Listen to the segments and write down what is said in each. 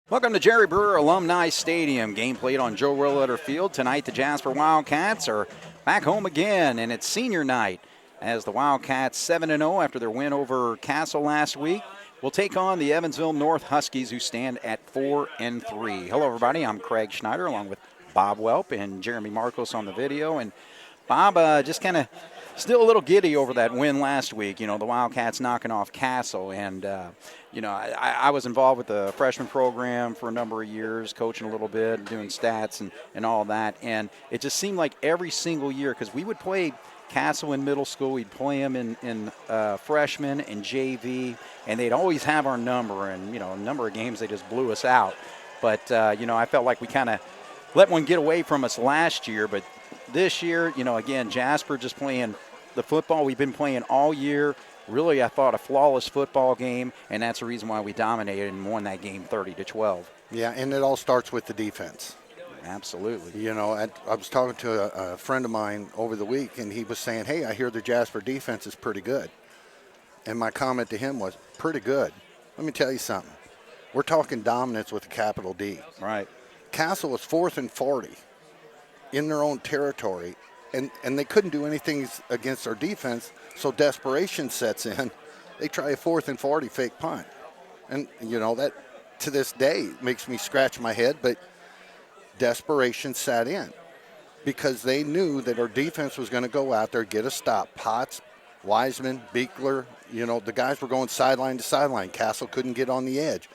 Welcome to Jerry Brewer Alumni Stadium. Game played on Joe Rolleder Field. Tonight, the Jasper Wildcats are back home again, and it's senior night as the Wildcats 7-0 after their win over Castle last week will take on the Evansville North Huskies, who stand at 4-3. Hello, everybody. I'm Craig Schneider, along with Bob Welp and Jeremy Marcos on the video. And Bob, just kind of still a little giddy over that win last week. You know, the Wildcats knocking off Castle. And, I was involved with the freshman program for a number of years, coaching a little bit, doing stats and all that. And it just seemed like every single year, because we would play Castle in middle school, we'd play them in freshman and JV, and they'd always have our number. And, a number of games they just blew us out. But, I felt like we kind of let one get away from us last year. But this year, again, Jasper just playing the football we've been playing all year. Really, I thought a flawless football game, and that's the reason why we dominated and won that game 30-12. Yeah, and it all starts with the defense. Absolutely. I was talking to a friend of mine over the week, and he was saying, hey, I hear the Jasper defense is pretty good. And my comment to him was, pretty good. Let me tell you something. We're talking dominance with a capital D. Right. Castle was 4th and 40 in their own territory, and they couldn't do anything against our defense, so desperation sets in. They try a 4th and 40 fake punt. And, that to this day makes me scratch my head, but desperation sat in because they knew that our defense was going to go out there, get a stop. Potts, Wiseman, Beekler, the guys were going sideline to sideline. Castle couldn't get on the edge.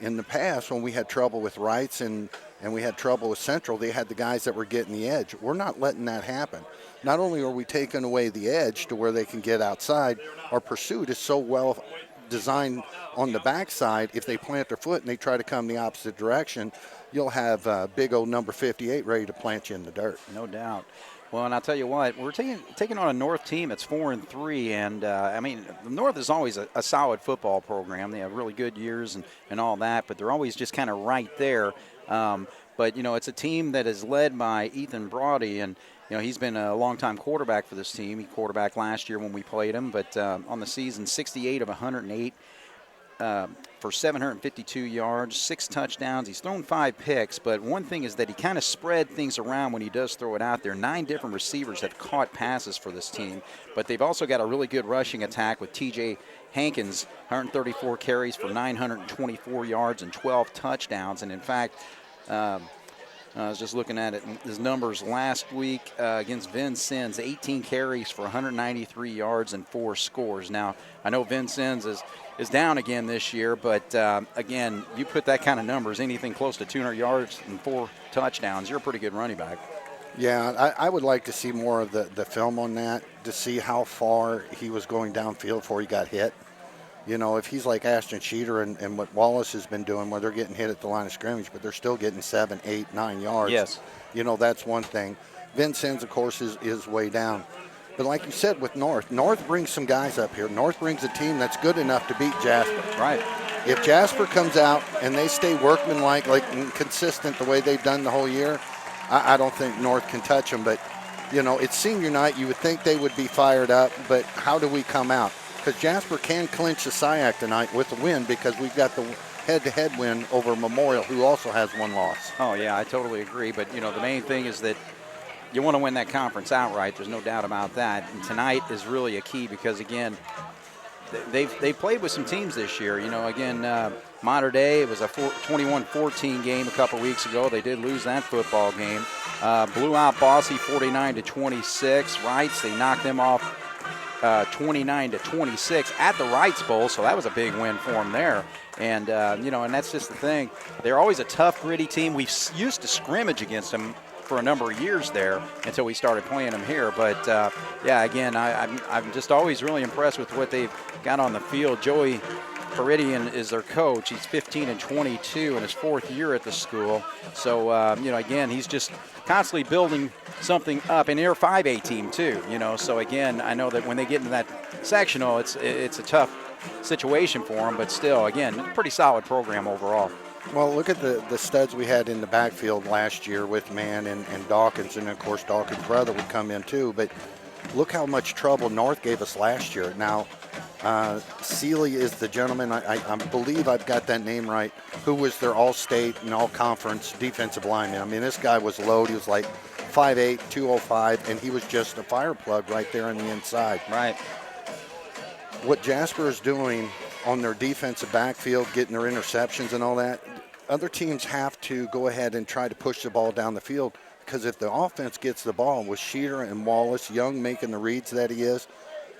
In the past, when we had trouble with Wrights and we had trouble with Central, they had the guys that were getting the edge. We're not letting that happen. Not only are we taking away the edge to where they can get outside, our pursuit is so well designed on the backside. If they plant their foot and they try to come the opposite direction, you'll have big old number 58 ready to plant you in the dirt. No doubt. Well, and I'll tell you what, we're taking on a North team that's 4-3, and the North is always a solid football program. They have really good years and all that, but they're always just kind of right there. But it's a team that is led by Ethan Brody, and he's been a long-time quarterback for this team. He quarterbacked last year when we played him, but on the season, 68 of 108 for 752 yards, 6 touchdowns. He's thrown 5 picks, but one thing is that he kind of spread things around when he does throw it out there. 9 different receivers have caught passes for this team, but they've also got a really good rushing attack with T.J. Hankins, 134 carries for 924 yards and 12 touchdowns. And in fact, I was just looking at his numbers last week against Vincennes, 18 carries for 193 yards and 4 scores. Now, I know Vincennes is down again this year, but again, you put that kind of numbers, anything close to 200 yards and 4 touchdowns, you're a pretty good running back. Yeah, I would like to see more of the film on that to see how far he was going downfield before he got hit. If he's like Ashton Sheeter and what Wallace has been doing, where they're getting hit at the line of scrimmage, but they're still getting 7, 8, 9 yards. Yes. That's one thing. Vincennes, of course, is way down. But like you said with North brings some guys up here. North brings a team that's good enough to beat Jasper. Right. If Jasper comes out and they stay workmanlike, and consistent the way they've done the whole year, I don't think North can touch them. But, it's senior night. You would think they would be fired up, but how do we come out? Because Jasper can clinch the SIAC tonight with a win because we've got the head-to-head win over Memorial, who also has 1 loss. Oh, yeah, I totally agree. But, the main thing is that you want to win that conference outright. There's no doubt about that. And tonight is really a key because, again, they've played with some teams this year. Mater Dei, it was a 21-14 game a couple weeks ago. They did lose that football game. Blew out Bossy 49-26. Wrights, they knocked them off 29-26 at the Wrights Bowl, so that was a big win for them there. And, and that's just the thing. They're always a tough, gritty team. We've used to scrimmage against them for a number of years there until we started playing them here. But, again, I'm just always really impressed with what they've got on the field. Joey Peridian is their coach. He's 15-22 in his 4th year at the school. So, again, he's just constantly building something up. And they're a 5A team too, So, again, I know that when they get into that sectional, it's a tough situation for them. But still, again, pretty solid program overall. Well, look at the studs we had in the backfield last year with Mann and Dawkins. And, of course, Dawkins' brother would come in too. But look how much trouble North gave us last year. Now, Seeley is the gentleman, I believe I've got that name right, who was their all-state and all-conference defensive lineman. I mean, this guy was low. He was like 5'8", 205, and he was just a fire plug right there on the inside. Right. What Jasper is doing on their defensive backfield, getting their interceptions and all that, other teams have to go ahead and try to push the ball down the field, because if the offense gets the ball with Sheeter and Wallace, Young making the reads that he is,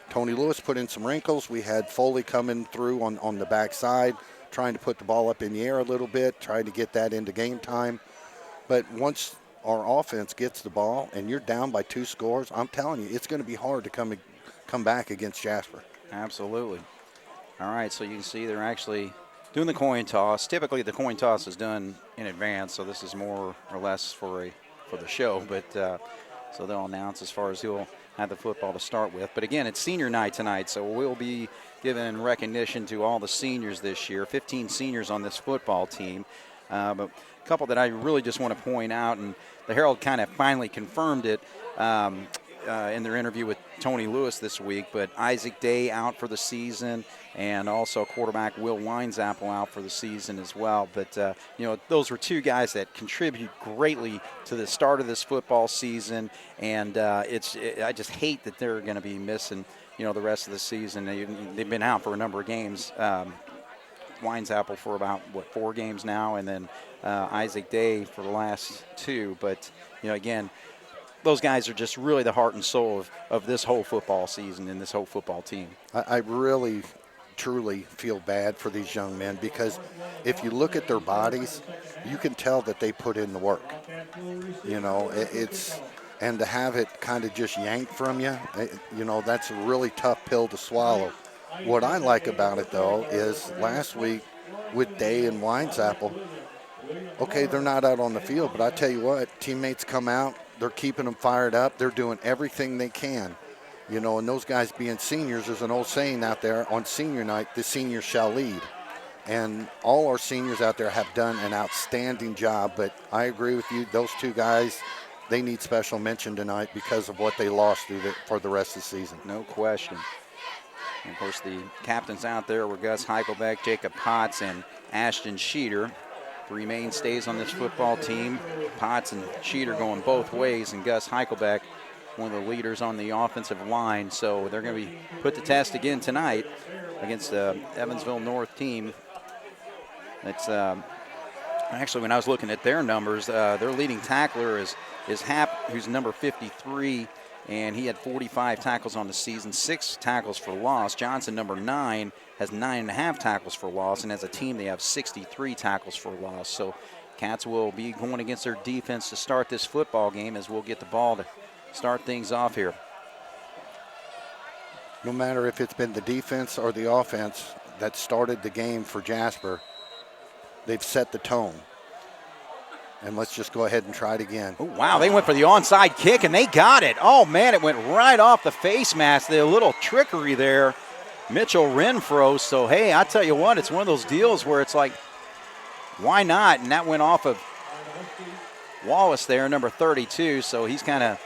Tony Lewis put in some wrinkles. We had Foley coming through on the backside, trying to put the ball up in the air a little bit, trying to get that into game time. But once our offense gets the ball and you're down by 2 scores, I'm telling you, it's going to be hard to come back against Jasper. Absolutely. All right, so you can see they're actually doing the coin toss. Typically, the coin toss is done in advance, so this is more or less for the show. But so they'll announce as far as who'll have the football to start with. But again, it's senior night tonight, so we'll be giving recognition to all the seniors this year. 15 seniors on this football team. But a couple that I really just want to point out, and the Herald kind of finally confirmed it in their interview with Tony Lewis this week, but Isaac Day out for the season, and also quarterback Will Winesapple out for the season as well. But, those were 2 guys that contribute greatly to the start of this football season, and I just hate that they're going to be missing, the rest of the season. They've been out for a number of games. Winesapple for about, 4 games now, and then Isaac Day for the last 2. But, again, those guys are just really the heart and soul of this whole football season and this whole football team. I really, truly feel bad for these young men, because if you look at their bodies, you can tell that they put in the work. And to have it kind of just yanked from you, that's a really tough pill to swallow. What I like about it, though, is last week with Day and Winesapple, okay, they're not out on the field, but I tell you what, teammates come out, they're keeping them fired up, they're doing everything they can. And those guys being seniors, there's an old saying out there, on senior night, the seniors shall lead. And all our seniors out there have done an outstanding job, but I agree with you, those 2 guys, they need special mention tonight because of what they lost for the rest of the season. No question. And of course, the captains out there were Gus Heichelbeck, Jacob Potts, and Ashton Sheeter. 3 mainstays on this football team. Potts and Sheeter going both ways, and Gus Heichelbeck, one of the leaders on the offensive line. So they're going to be put to test again tonight against the Evansville North team. It's actually, when I was looking at their numbers, their leading tackler is Happ, who's number 53, and he had 45 tackles on the season, 6 tackles for loss. Johnson, number 9, has 9.5 tackles for loss, and as a team they have 63 tackles for loss. So Cats will be going against their defense to start this football game, as we'll get the ball to start things off here. No matter if it's been the defense or the offense that started the game for Jasper, they've set the tone. And let's just go ahead and try it again. Oh, wow, they went for the onside kick, and they got it. Oh, man, it went right off the face mask. The little trickery there, Mitchell Renfro. So, hey, I tell you what, it's one of those deals where it's like, why not? And that went off of Wallace there, number 32. So he's kind of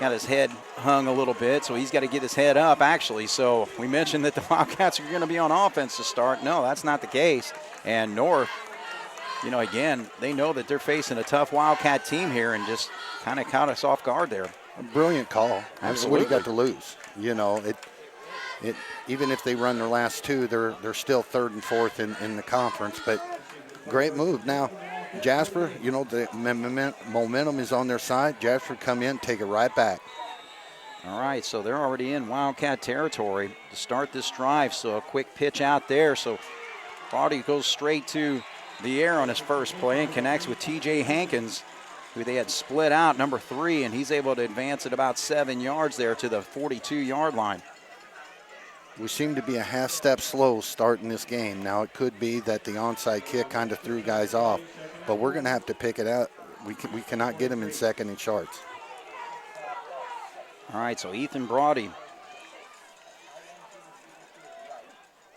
got his head hung a little bit, so he's got to get his head up, actually. So we mentioned that the Wildcats are going to be on offense to start. No, that's not the case. And North, again, they know that they're facing a tough Wildcat team here, and just kind of caught us off guard there. A brilliant call. Absolutely. What do you got to lose? It even if they run their last 2, they're still 3rd and 4th in the conference. But great move. Now, Jasper, the momentum is on their side. Jasper come in, take it right back. All right, so they're already in Wildcat territory to start this drive. So a quick pitch out there. So Brody goes straight to the air on his first play and connects with T.J. Hankins, who they had split out, number 3, and he's able to advance it about 7 yards there to the 42-yard line. We seem to be a half step slow starting this game. Now, it could be that the onside kick kind of threw guys off, but we're going to have to pick it out. We cannot get them in second and shorts. All right, so Ethan Brody,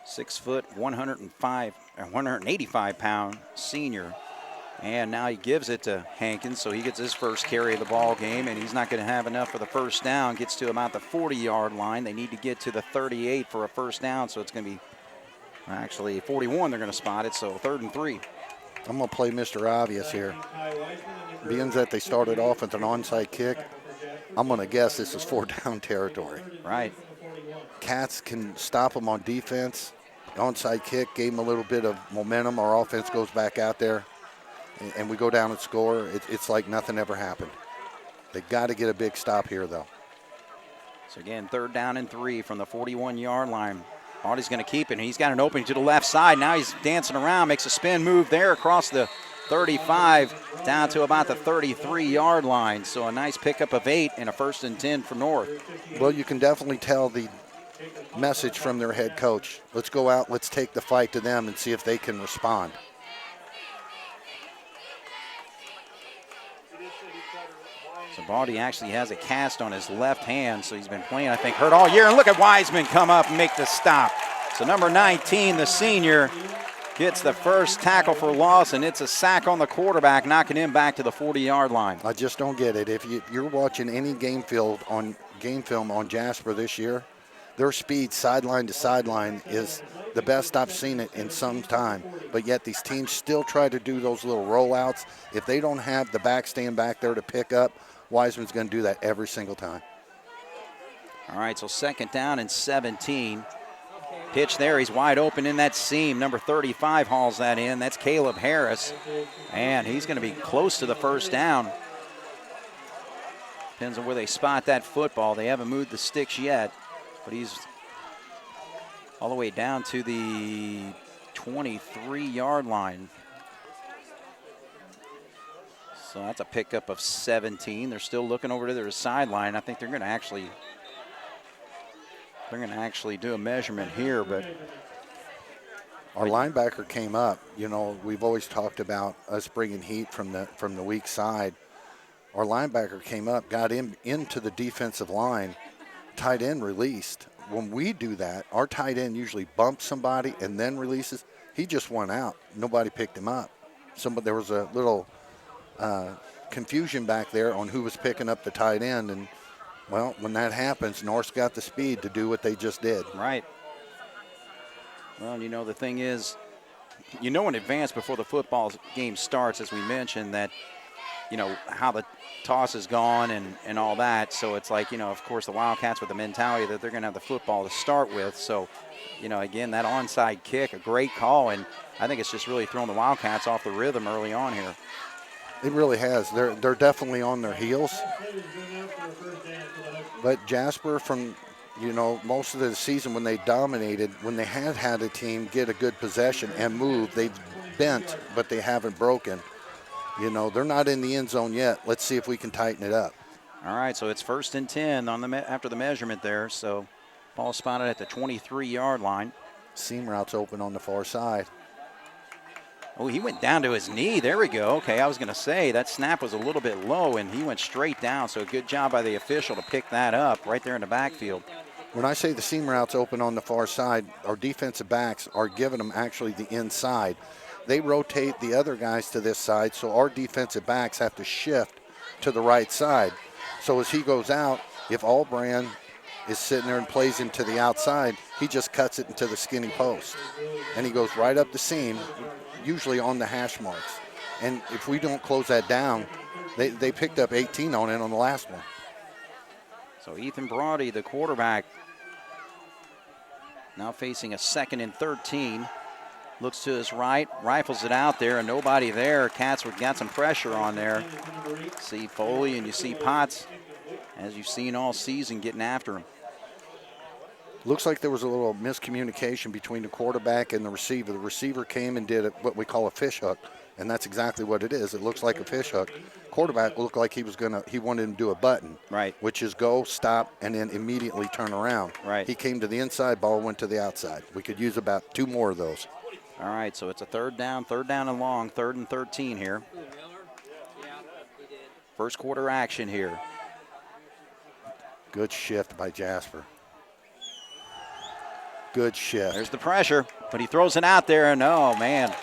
6 foot, 185-pound senior, And now he gives it to Hankins, so he gets his first carry of the ball game, and he's not going to have enough for the first down. Gets to about the 40-yard line. They need to get to the 38 for a first down, so it's going to be actually 41. They're going to spot it, so 3rd and 3. I'm going to play Mr. Obvious here. Being that they started off with an onside kick, I'm going to guess this is 4-down territory. Right. Cats can stop them on defense. The onside kick gave them a little bit of momentum. Our offense goes back out there, and we go down and score. It's like nothing ever happened. They got to get a big stop here, though. So again, 3rd down and 3 from the 41-yard line. Audie's going to keep it, and he's got an opening to the left side. Now he's dancing around, makes a spin move there across the 35 down to about the 33-yard line. So a nice pickup of 8 and a 1st and 10 for North. Well, you can definitely tell the message from their head coach. Let's go out, let's take the fight to them and see if they can respond. So Baldy actually has a cast on his left hand, so he's been playing, I think, hurt all year. And look at Wiseman come up and make the stop. So number 19, the senior, gets the first tackle for loss, and it's a sack on the quarterback, knocking him back to the 40-yard line. I just don't get it. If you're watching any game film on Jasper this year, their speed sideline to sideline is the best I've seen it in some time. But yet these teams still try to do those little rollouts. If they don't have the back stand back there to pick up, Wiseman's going to do that every single time. All right, so 2nd down and 17. Pitch there, he's wide open in that seam. Number 35 hauls that in. That's Caleb Harris. And he's going to be close to the first down. Depends on where they spot that football. They haven't moved the sticks yet, but he's all the way down to the 23-yard line. So that's a pickup of 17. They're still looking over to their sideline. I think they're going to actually do a measurement here, but our linebacker came up. You know, we've always talked about us bringing heat from the weak side. Our linebacker came up, got into the defensive line. Tight end released. When we do that, our tight end usually bumps somebody and then releases. He just went out. Nobody picked him up. There was a little confusion back there on who was picking up the tight end, and well, when that happens, North's got the speed to do what they just did. Right. Well, you know, the thing is, you know in advance before the football game starts, as we mentioned, that, you know, how the toss is gone and all that. So it's like, you know, of course, the Wildcats with the mentality that they're going to have the football to start with. So, you know, again, that onside kick, a great call, and I think it's just really thrown the Wildcats off the rhythm early on here. It really has. They're definitely on their heels. But Jasper, from, you know, most of the season when they dominated, when they had a team get a good possession and move, they've bent, but they haven't broken. You know, they're not in the end zone yet. Let's see if we can tighten it up. All right, so it's 1st and 10 on after the measurement there. So ball spotted at the 23-yard line. Seam route's open on the far side. Oh, he went down to his knee. There we go. Okay, I was going to say that snap was a little bit low, and he went straight down. So a good job by the official to pick that up right there in the backfield. When I say the seam route's open on the far side, our defensive backs are giving them actually the inside. They rotate the other guys to this side, so our defensive backs have to shift to the right side. So as he goes out, if Allbrand is sitting there and plays him to the outside, he just cuts it into the skinny post. And he goes right up the seam, usually on the hash marks. And if we don't close that down, they picked up 18 on it on the last one. So Ethan Brody, the quarterback, now facing a 2nd and 13. Looks to his right, rifles it out there, and nobody there. Cats got some pressure on there. See Foley and you see Potts, as you've seen all season, getting after him. Looks like there was a little miscommunication between the quarterback and the receiver. The receiver came and did what we call a fish hook, and that's exactly what it is. It looks like a fish hook. Quarterback looked like he wanted him to do a button, right? Which is go, stop, and then immediately turn around. Right. He came to the inside, ball went to the outside. We could use about 2 more of those. All right, so it's a 3rd down and long, 3rd and 13 here. First quarter action here. Good shift by Jasper. Good shift. There's the pressure, but he throws it out there, and oh, man.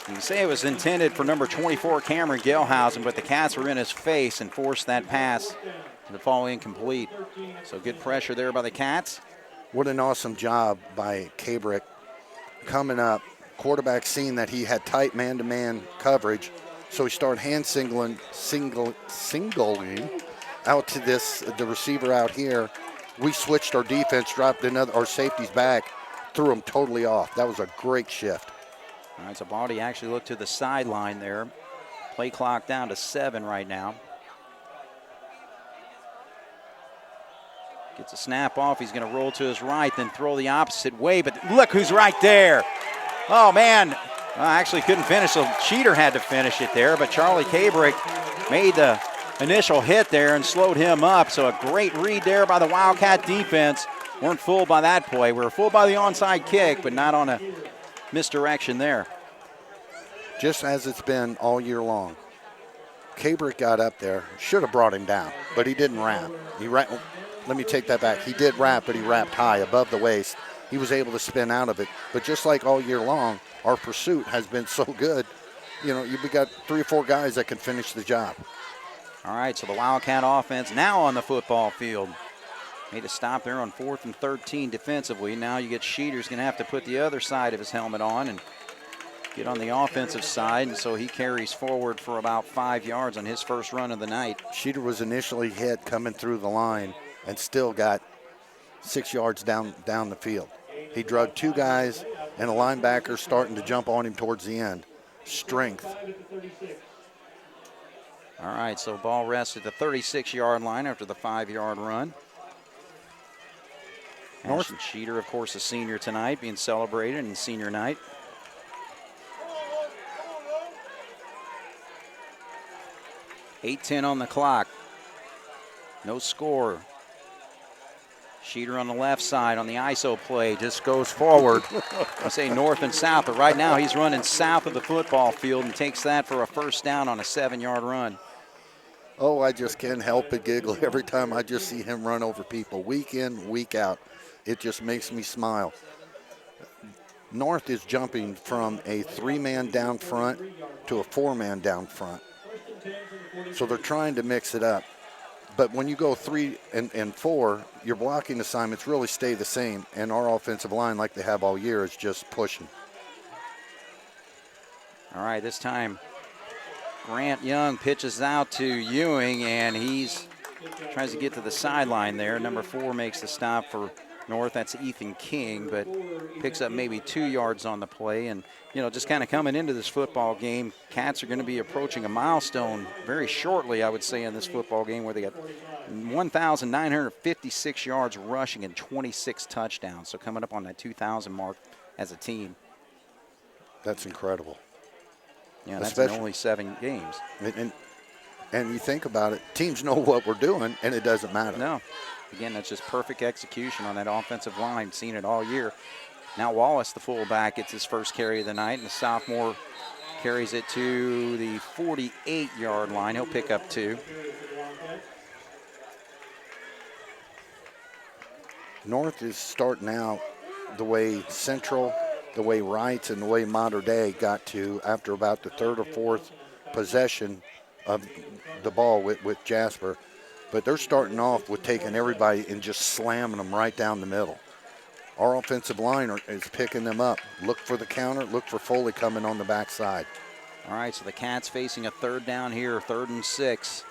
You can say it was intended for number 24, Cameron Gelhausen, but the Cats were in his face and forced that pass to fall incomplete. So good pressure there by the Cats. What an awesome job by Cabrick coming up. Quarterback seeing that he had tight man-to-man coverage, so he started hand singling out to the receiver out here. We switched our defense, dropped our safeties back, threw him totally off. That was a great shift. All right, so Baldy actually looked to the sideline there. Play clock down to 7 right now. Gets a snap off. He's going to roll to his right, then throw the opposite way. But look who's right there. Oh, man. I actually couldn't finish, so Cheater had to finish it there. But Charlie Cabrick made the initial hit there and slowed him up. So a great read there by the Wildcat defense. Weren't fooled by that play. We were fooled by the onside kick, but not on a misdirection there. Just as it's been all year long. Cabrick got up there, should have brought him down, but he didn't wrap. Let me take that back. He did wrap, but he wrapped high above the waist. He was able to spin out of it. But just like all year long, our pursuit has been so good. You know, we got 3 or 4 guys that can finish the job. All right, so the Wildcat offense now on the football field. Made a stop there on 4th and 13 defensively. Now you get Sheeter's going to have to put the other side of his helmet on and get on the offensive side, and so he carries forward for about 5 yards on his first run of the night. Sheeter was initially hit coming through the line and still got 6 yards down the field. He drugged 2 guys and a linebacker starting to jump on him towards the end. Strength. All right, so ball rests at the 36-yard line after the 5-yard run. Ashton Sheeter, of course, a senior tonight, being celebrated in senior night. .8:10 on the clock. No score. Sheeter on the left side on the ISO play just goes forward. I say north and south, but right now he's running south of the football field and takes that for a first down on a 7-yard run. Oh, I just can't help but giggle every time I just see him run over people, week in, week out. It just makes me smile. North is jumping from a 3-man down front to a 4-man down front. So they're trying to mix it up. But when you go 3 and 4, your blocking assignments really stay the same, and our offensive line, like they have all year, is just pushing. All right, this time Grant Young pitches out to Ewing, and he's tries to get to the sideline there. Number 4 makes the stop for North. That's Ethan King, but picks up maybe 2 yards on the play. And, you know, just kind of coming into this football game, Cats are going to be approaching a milestone very shortly, I would say, in this football game where they got 1,956 yards rushing and 26 touchdowns. So coming up on that 2,000 mark as a team. That's incredible. Yeah, that's in only 7 games. And you think about it, teams know what we're doing, and it doesn't matter. No. Again, that's just perfect execution on that offensive line. Seen it all year. Now Wallace, the fullback, gets his first carry of the night, and the sophomore carries it to the 48-yard line. He'll pick up 2. North is starting out the way Central, the way Wrights, and the way Mater Dei got to after about the 3rd or 4th possession of the ball with Jasper. But they're starting off with taking everybody and just slamming them right down the middle. Our offensive line is picking them up. Look for the counter. Look for Foley coming on the backside. All right, so the Cats facing a 3rd down here, 3rd and 6.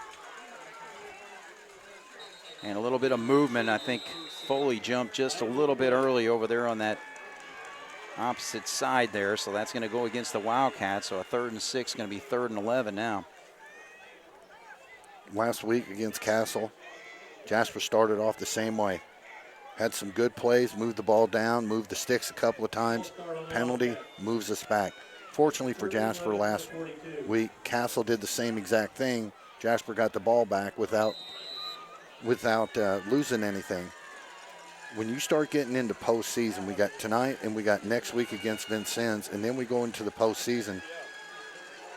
And a little bit of movement. I think Foley jumped just a little bit early over there on that opposite side there. So that's going to go against the Wildcats. So a 3rd and 6 going to be 3rd and 11 now. Last week against Castle, Jasper started off the same way. Had some good plays, moved the ball down, moved the sticks a couple of times. Penalty, moves us back. Fortunately for Jasper last week, Castle did the same exact thing. Jasper got the ball back without losing anything. When you start getting into postseason, we got tonight and we got next week against Vincennes, and then we go into the postseason.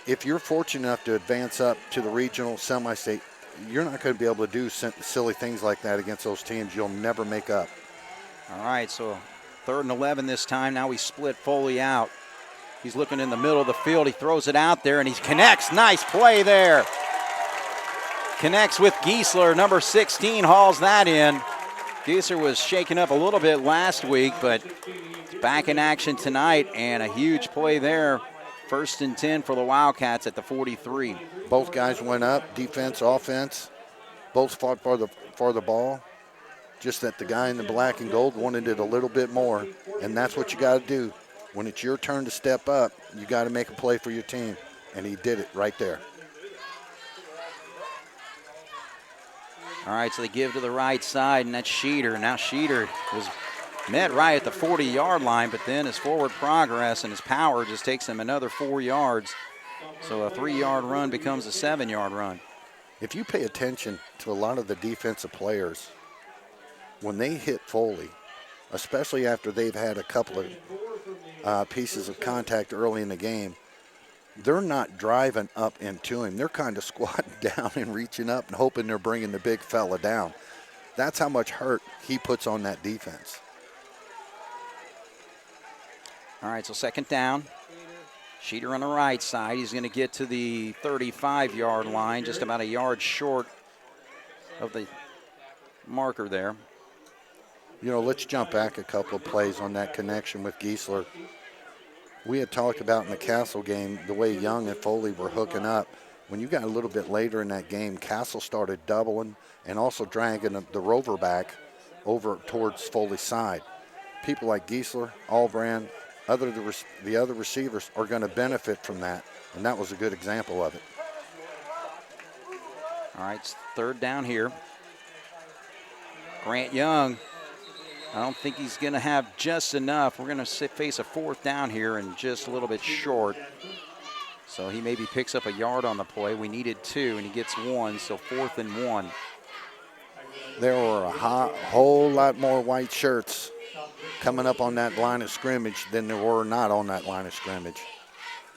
If you're fortunate enough to advance up to the regional semi-state, you're not going to be able to do silly things like that against those teams. You'll never make up. All right, so 3rd and 11 this time. Now we split Foley out. He's looking in the middle of the field. He throws it out there, and he connects. Nice play there. Connects with Giesler. Number 16 hauls that in. Giesler was shaken up a little bit last week, but back in action tonight, and a huge play there. 1st and 10 for the Wildcats at the 43. Both guys went up, defense, offense. Both fought for the ball. Just that the guy in the black and gold wanted it a little bit more, and that's what you got to do. When it's your turn to step up, you got to make a play for your team, and he did it right there. All right, so they give to the right side, and that's Sheeter. Now Sheeter was met right at the 40-yard line, but then his forward progress and his power just takes him another 4 yards. So a 3-yard run becomes a 7-yard run. If you pay attention to a lot of the defensive players, when they hit Foley, especially after they've had a couple of pieces of contact early in the game, they're not driving up into him. They're kind of squatting down and reaching up and hoping they're bringing the big fella down. That's how much hurt he puts on that defense. All right, so 2nd down. Sheeter on the right side. He's going to get to the 35-yard line, just about a yard short of the marker there. You know, let's jump back a couple of plays on that connection with Giesler. We had talked about in the Castle game the way Young and Foley were hooking up. When you got a little bit later in that game, Castle started doubling and also dragging the rover back over towards Foley's side. People like Giesler, Albrand, the other receivers are going to benefit from that, and that was a good example of it. All right, it's 3rd down here. Grant Young, I don't think he's going to have just enough. We're going to face a 4th down here and just a little bit short. So he maybe picks up a yard on the play. We needed 2, and he gets 1, so 4th and 1. There were a whole lot more white shirts coming up on that line of scrimmage than there were not on that line of scrimmage.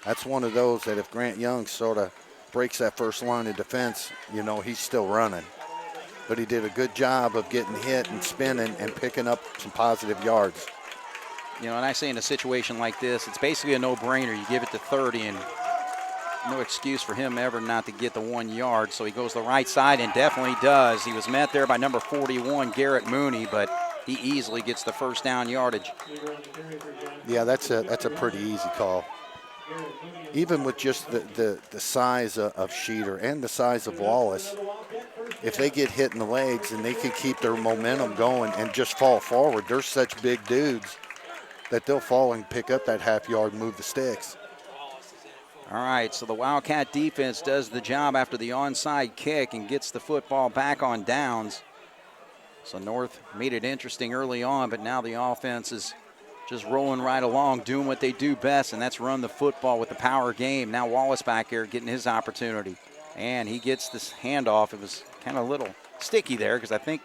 That's one of those that if Grant Young sort of breaks that first line of defense, you know, he's still running. But he did a good job of getting hit and spinning and picking up some positive yards. You know, and I say in a situation like this, it's basically a no-brainer. You give it to 30, and no excuse for him ever not to get the 1 yard. So he goes the right side and definitely does. He was met there by number 41, Garrett Mooney, but he easily gets the 1st down yardage. Yeah, that's a pretty easy call. Even with just the size of Sheeter and the size of Wallace, if they get hit in the legs and they can keep their momentum going and just fall forward, they're such big dudes that they'll fall and pick up that half yard and move the sticks. All right, so the Wildcat defense does the job after the onside kick and gets the football back on downs. So North made it interesting early on, but now the offense is just rolling right along, doing what they do best, and that's run the football with the power game. Now Wallace back here getting his opportunity, and he gets this handoff. It was kind of a little sticky there because I think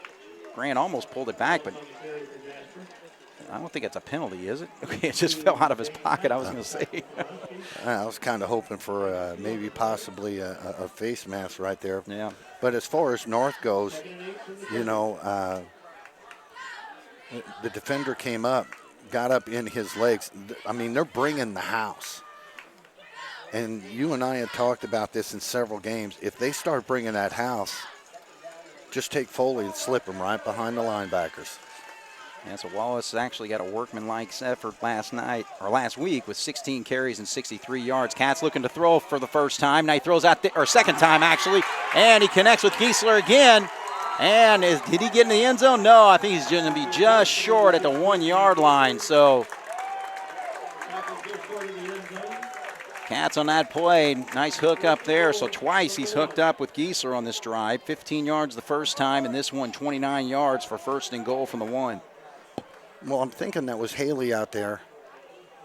Grant almost pulled it back, but I don't think it's a penalty, is it? Okay, it just fell out of his pocket, I was going to say. I was kind of hoping for maybe possibly a face mask right there. Yeah. But as far as North goes, you know, the defender came up, got up in his legs. I mean, they're bringing the house. And you and I had talked about this in several games. If they start bringing that house, just take Foley and slip him right behind the linebackers. Yeah, so Wallace actually got a workmanlike effort last week with 16 carries and 63 yards. Cats looking to throw for the first time. Now he throws out, or second time actually, and he connects with Giesler again. And did he get in the end zone? No, I think he's going to be just short at the 1 yard line. So Cats on that play, nice hook up there. So twice he's hooked up with Giesler on this drive. 15 yards the first time, and this one 29 yards for 1st and goal from the 1. Well, I'm thinking that was Haley out there.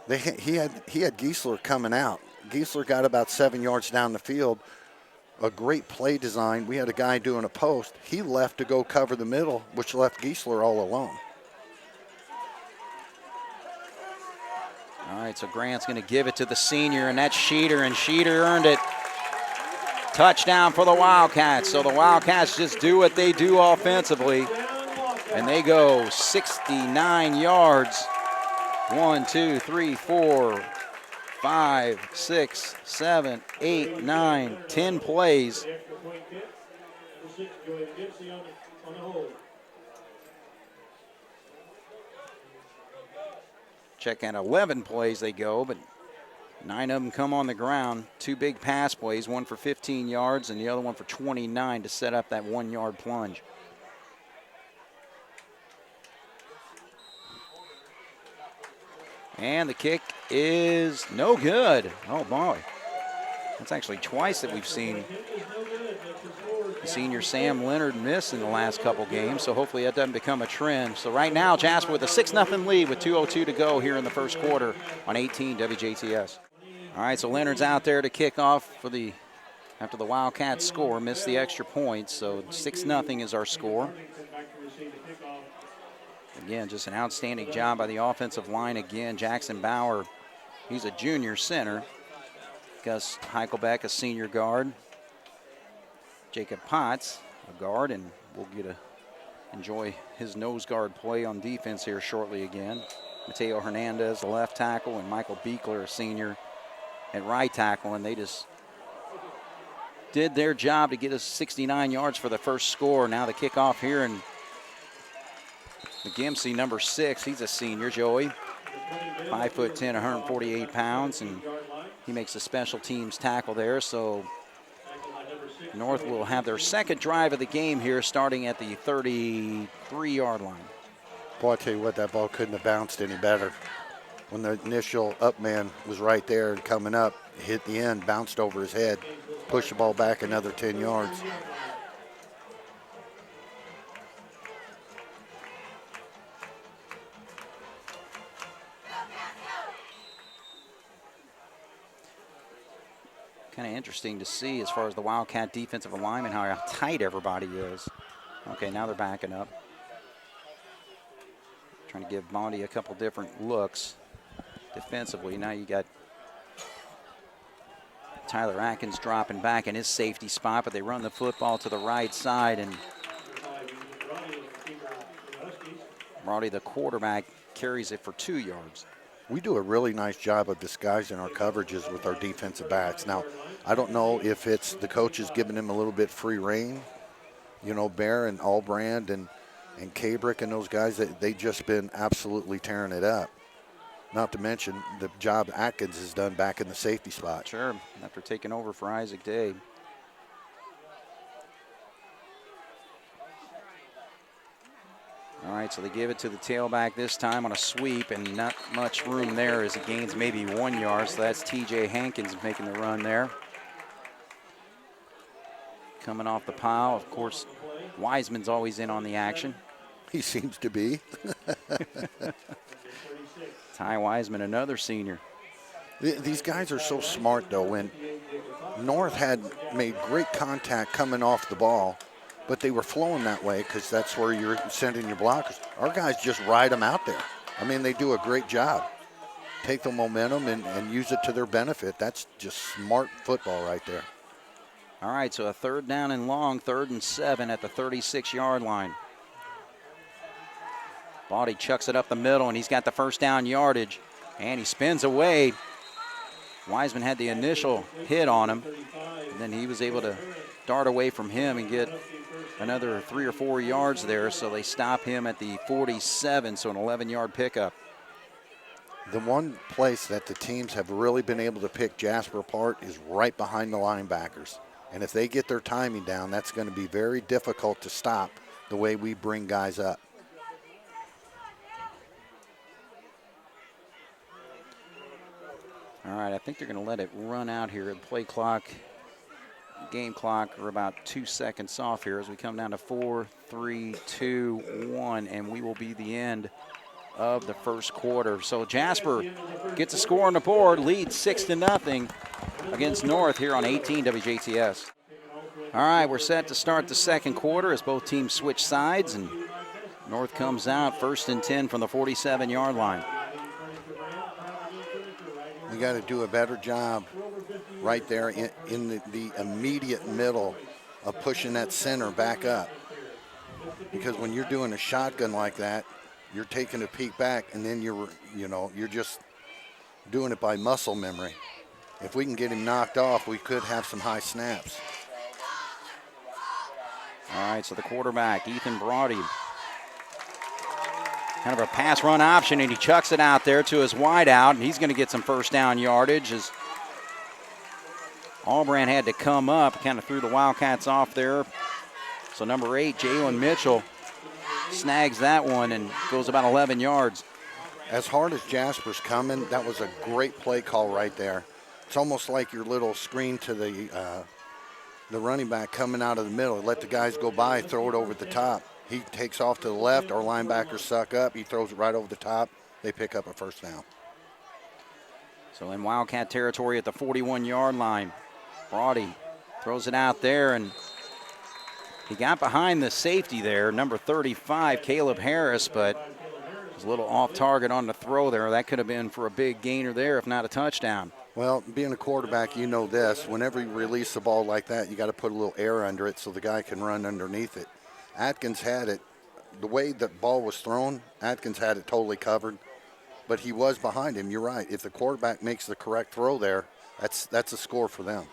He had Giesler coming out. Giesler got about 7 yards down the field. A great play design. We had a guy doing a post. He left to go cover the middle, which left Giesler all alone. All right, so Grant's going to give it to the senior, and that's Sheeter, and Sheeter earned it. Touchdown for the Wildcats. So the Wildcats just do what they do offensively, and they go 69 yards. 1, 2, 3, 4, 5, 6, 7, 8, 9, 10 plays. Check at 11 plays they go, but 9 of them come on the ground. 2 big pass plays, one for 15 yards and the other one for 29 to set up that 1-yard plunge. And the kick is no good. Oh, boy. That's actually twice that we've seen the senior Sam Leonard miss in the last couple games, so hopefully that doesn't become a trend. So right now, Jasper with a 6-0 lead with 2:02 to go here in the first quarter on 18 WJTS. All right, so Leonard's out there to kick off after the Wildcats score, missed the extra point, so 6-0 is our score. Again, just an outstanding job by the offensive line again. Jackson Bauer, he's a junior center. Gus Heichelbeck, a senior guard. Jacob Potts, a guard, and we'll get to enjoy his nose guard play on defense here shortly again. Mateo Hernandez, the left tackle, and Michael Beekler, a senior, at right tackle, and they just did their job to get us 69 yards for the first score. Now the kickoff here, and McGimsey, number 6, he's a senior, Joey. 5'10", 148 pounds, and he makes a special teams tackle there. So North will have their second drive of the game here, starting at the 33-yard line. Boy, I tell you what, that ball couldn't have bounced any better. When the initial up man was right there and coming up, hit the end, bounced over his head, pushed the ball back another 10 yards. Kind of interesting to see as far as the Wildcat defensive alignment, how tight everybody is. Okay, now they're backing up. Trying to give Bondi a couple different looks defensively. Now you got Tyler Atkins dropping back in his safety spot, but they run the football to the right side, and Brody, the quarterback, carries it for 2 yards. We do a really nice job of disguising our coverages with our defensive backs. Now, I don't know if it's the coaches giving them a little bit free reign. You know, Bear and Allbrand and Kabrick and those guys, they just been absolutely tearing it up. Not to mention the job Atkins has done back in the safety spot. Sure, after taking over for Isaac Day. All right, so they give it to the tailback this time on a sweep, and not much room there as he gains maybe 1 yard. So that's TJ Hankins making the run there. Coming off the pile, of course, Wiseman's always in on the action. He seems to be. Ty Wiseman, another senior. These guys are so smart, though. When North had made great contact coming off the ball, but they were flowing that way because that's where you're sending your blockers. Our guys just ride them out there. I mean, they do a great job. Take the momentum and use it to their benefit. That's just smart football right there. All right, so a 3rd down and long, 3rd and 7 at the 36-yard line. Body chucks it up the middle, and he's got the first down yardage, and he spins away. Wiseman had the initial hit on him, and then he was able to dart away from him and get another 3 or 4 yards there, so they stop him at the 47, so an 11-yard pickup. The one place that the teams have really been able to pick Jasper apart is right behind the linebackers. And if they get their timing down, that's going to be very difficult to stop the way we bring guys up. All right, I think they're going to let it run out here. The play clock, game clock are about 2 seconds off here as we come down to 4, 3, 2, 1, and we will be the end of the first quarter. So Jasper gets a score on the board, leads 6-0 against North here on 18 WJTS. All right, we're set to start the second quarter as both teams switch sides, and North comes out 1st and 10 from the 47-yard line. We got to do a better job right there in the immediate middle of pushing that center back up. Because when you're doing a shotgun like that, you're taking a peek back, and then you're just doing it by muscle memory. If we can get him knocked off, we could have some high snaps. All right, so the quarterback, Ethan Brody. Kind of a pass run option, and he chucks it out there to his wide out, and he's going to get some first down yardage as Albran had to come up, kind of threw the Wildcats off there. So number 8, Jalen Mitchell, snags that one and goes about 11 yards. As hard as Jasper's coming, that was a great play call right there. It's almost like your little screen to the running back coming out of the middle. Let the guys go by, throw it over the top. He takes off to the left, our linebackers suck up, he throws it right over the top, they pick up a first down. So in Wildcat territory at the 41-yard line, Brody throws it out there, and he got behind the safety there, number 35, Caleb Harris, but was a little off target on the throw there. That could have been for a big gainer there, if not a touchdown. Well, being a quarterback, you know this. Whenever you release the ball like that, you got to put a little air under it so the guy can run underneath it. Atkins had it. The way the ball was thrown, Atkins had it totally covered, but he was behind him. You're right. If the quarterback makes the correct throw there, that's a score for them.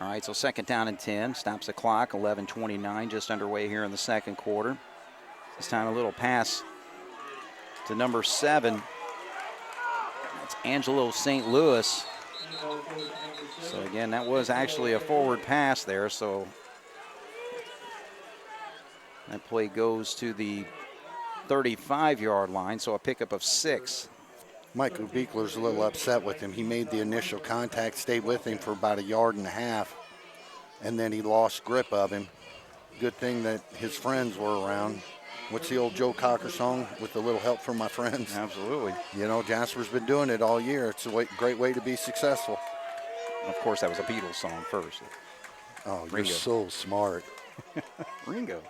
All right, so second down and 10. Stops the clock, 11:29, just underway here in the second quarter. This time a little pass to number 7. That's Angelo St. Louis. So again, that was actually a forward pass there, so that play goes to the 35-yard line, so a pickup of 6. Michael Beekler's a little upset with him. He made the initial contact, stayed with him for about 1.5 yards, and then he lost grip of him. Good thing that his friends were around. What's the old Joe Cocker song? With a little help from my friends. Absolutely. You know, Jasper's been doing it all year. It's a great way to be successful. Of course, that was a Beatles song first. Oh, you're Ringo. so smart. Ringo.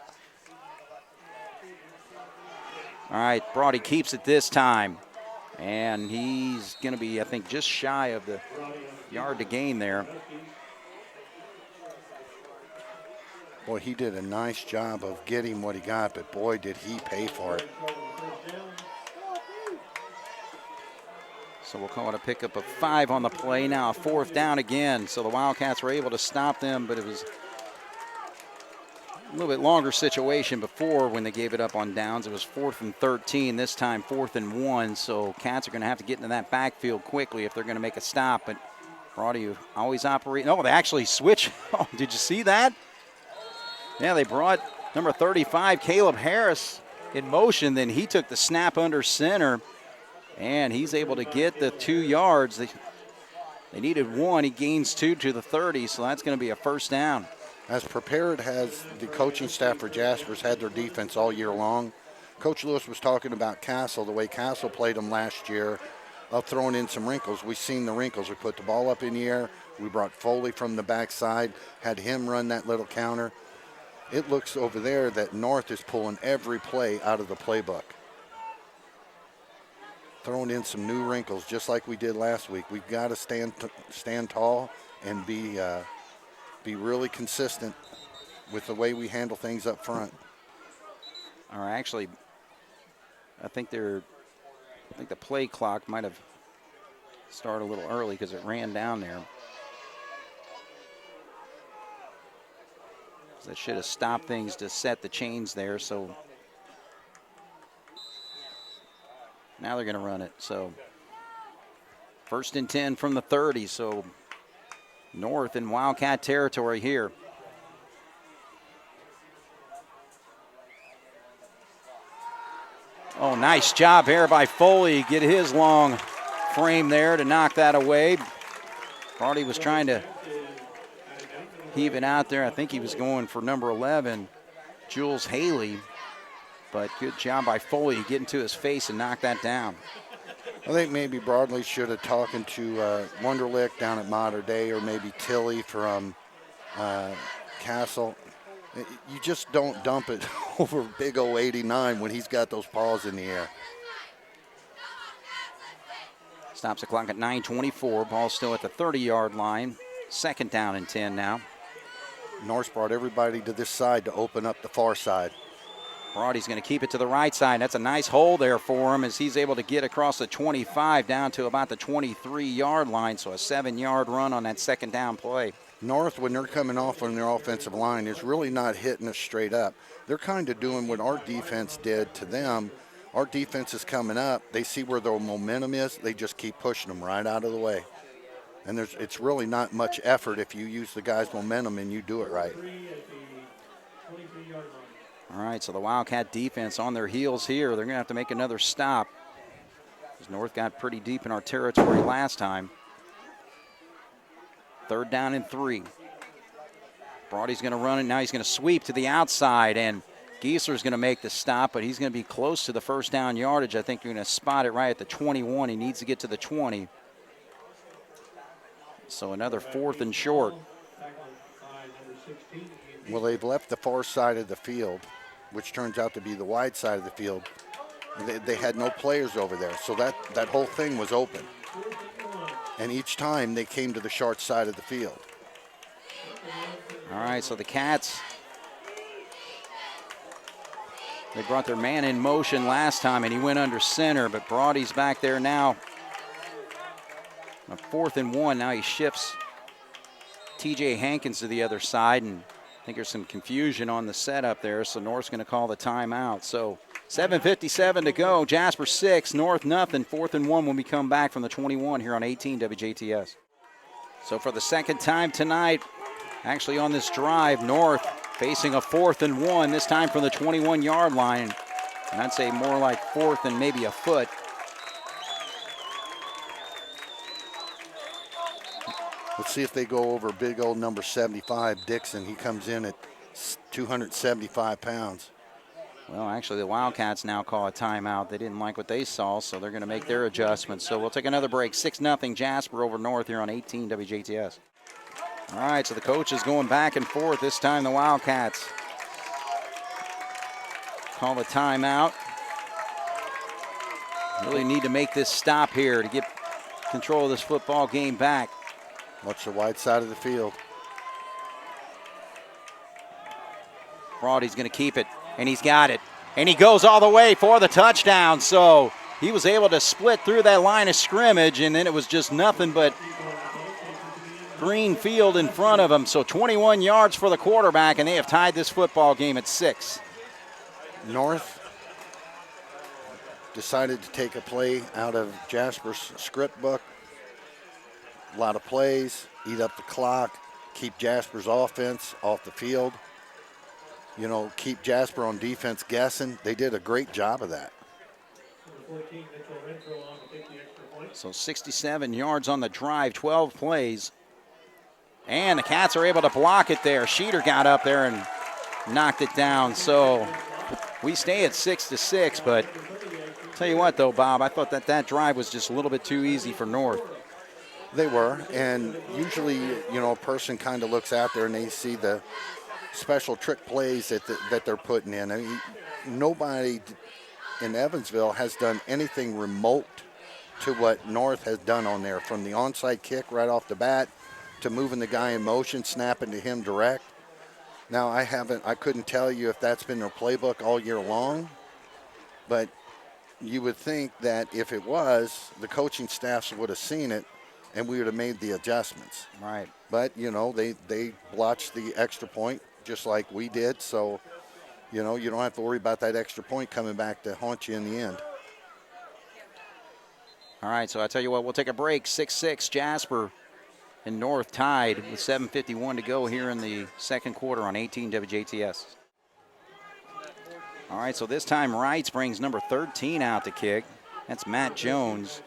All right, Brody keeps it this time. And he's going to be, I think, just shy of the yard to gain there. Boy, he did a nice job of getting what he got, but boy, did he pay for it. So we'll call it a pickup of 5 on the play. Now a fourth down again. So the Wildcats were able to stop them, but it was a little bit longer situation before when they gave it up on downs. It was 4th and 13. This time 4th and 1. So Cats are going to have to get into that backfield quickly if they're going to make a stop. But Brody always operate. No, they actually switch. Oh, did you see that? Yeah, they brought number 35, Caleb Harris, in motion. Then he took the snap under center, and he's able to get the 2 yards. They needed 1. He gains 2 to the 30, so that's going to be a first down. As prepared as the coaching staff for Jasper's had their defense all year long. Coach Lewis was talking about Castle, the way Castle played them last year, of throwing in some wrinkles. We've seen the wrinkles. We put the ball up in the air. We brought Foley from the backside, had him run that little counter. It looks over there that North is pulling every play out of the playbook. Throwing in some new wrinkles just like we did last week. We've got to stand tall and be really consistent with the way we handle things up front. Or actually, I think the play clock might have started a little early because it ran down there. That should have stopped things to set the chains there. So now they're going to run it. So 1st and 10 from the 30. So North in Wildcat territory here. Oh, nice job here by Foley. Get his long frame there to knock that away. Brody was trying to heave it out there. I think he was going for number 11, Jules Haley. But good job by Foley to get into his face and knock that down. I think maybe Broadley should have talked to Wunderlich down at Mater Dei, or maybe Tilly from Castle. You just don't dump it over big O 89 when he's got those paws in the air. Stops the clock at 9:24. Ball still at the 30-yard line. 2nd down and 10 now. North brought everybody to this side to open up the far side. Broady's going to keep it to the right side. That's a nice hole there for him as he's able to get across the 25 down to about the 23-yard line. So a 7-yard run on that second down play. North, when they're coming off on their offensive line, is really not hitting us straight up. They're kind of doing what our defense did to them. Our defense is coming up. They see where their momentum is. They just keep pushing them right out of the way. And it's really not much effort if you use the guy's momentum and you do it right. All right, so the Wildcat defense on their heels here. They're going to have to make another stop, because North got pretty deep in our territory last time. 3rd down and 3. Broady's going to run it. Now he's going to sweep to the outside, and Giesler's going to make the stop, but he's going to be close to the first down yardage. I think you're going to spot it right at the 21. He needs to get to the 20. So another 4th and short. Well, they've left the far side of the field, which turns out to be the wide side of the field. They had no players over there, so that whole thing was open. And each time they came to the short side of the field. All right, so the Cats, they brought their man in motion last time, and he went under center, but Broady's back there now. A 4th and 1, now he shifts TJ Hankins to the other side, and I think there's some confusion on the setup there, so North's going to call the timeout. So 7:57 to go. Jasper 6, North nothing. 4th and 1 when we come back from the 21 here on 18 WJTS. So for the second time tonight, actually on this drive, North facing a 4th and 1, this time from the 21-yard line. And I'd say more like 4th and maybe a foot. Let's see if they go over big old number 75, Dixon. He comes in at 275 pounds. Well, actually, the Wildcats now call a timeout. They didn't like what they saw, so they're going to make their adjustments. So we'll take another break. 6-0 Jasper over North here on 18 WJTS. All right, so the coach is going back and forth. This time the Wildcats call the timeout. Really need to make this stop here to get control of this football game back. Watch the wide side of the field. Broady's going to keep it, and he's got it. And he goes all the way for the touchdown. So he was able to split through that line of scrimmage, and then it was just nothing but green field in front of him. So 21 yards for the quarterback, and they have tied this football game at 6. North decided to take a play out of Jasper's script book. A lot of plays, eat up the clock, keep Jasper's offense off the field. You know, keep Jasper on defense guessing. They did a great job of that. So 67 yards on the drive, 12 plays. And the Cats are able to block it there. Sheeter got up there and knocked it down. So we stay at 6-6, but tell you what, though, Bob, I thought that drive was just a little bit too easy for North. They were, and usually, you know, a person kind of looks out there and they see the special trick plays that they're putting in. I mean, nobody in Evansville has done anything remote to what North has done on there, from the onside kick right off the bat to moving the guy in motion, snapping to him direct. Now, I couldn't tell you if that's been their playbook all year long, but you would think that if it was, the coaching staffs would have seen it and we would have made the adjustments. Right. But, you know, they blotched the extra point just like we did. So, you know, you don't have to worry about that extra point coming back to haunt you in the end. All right, so I tell you what, we'll take a break. 6-6, Jasper and North tied with 7:51 to go here in the second quarter on 18 WJTS. All right, so this time Wrights brings number 13 out to kick. That's Matt Jones.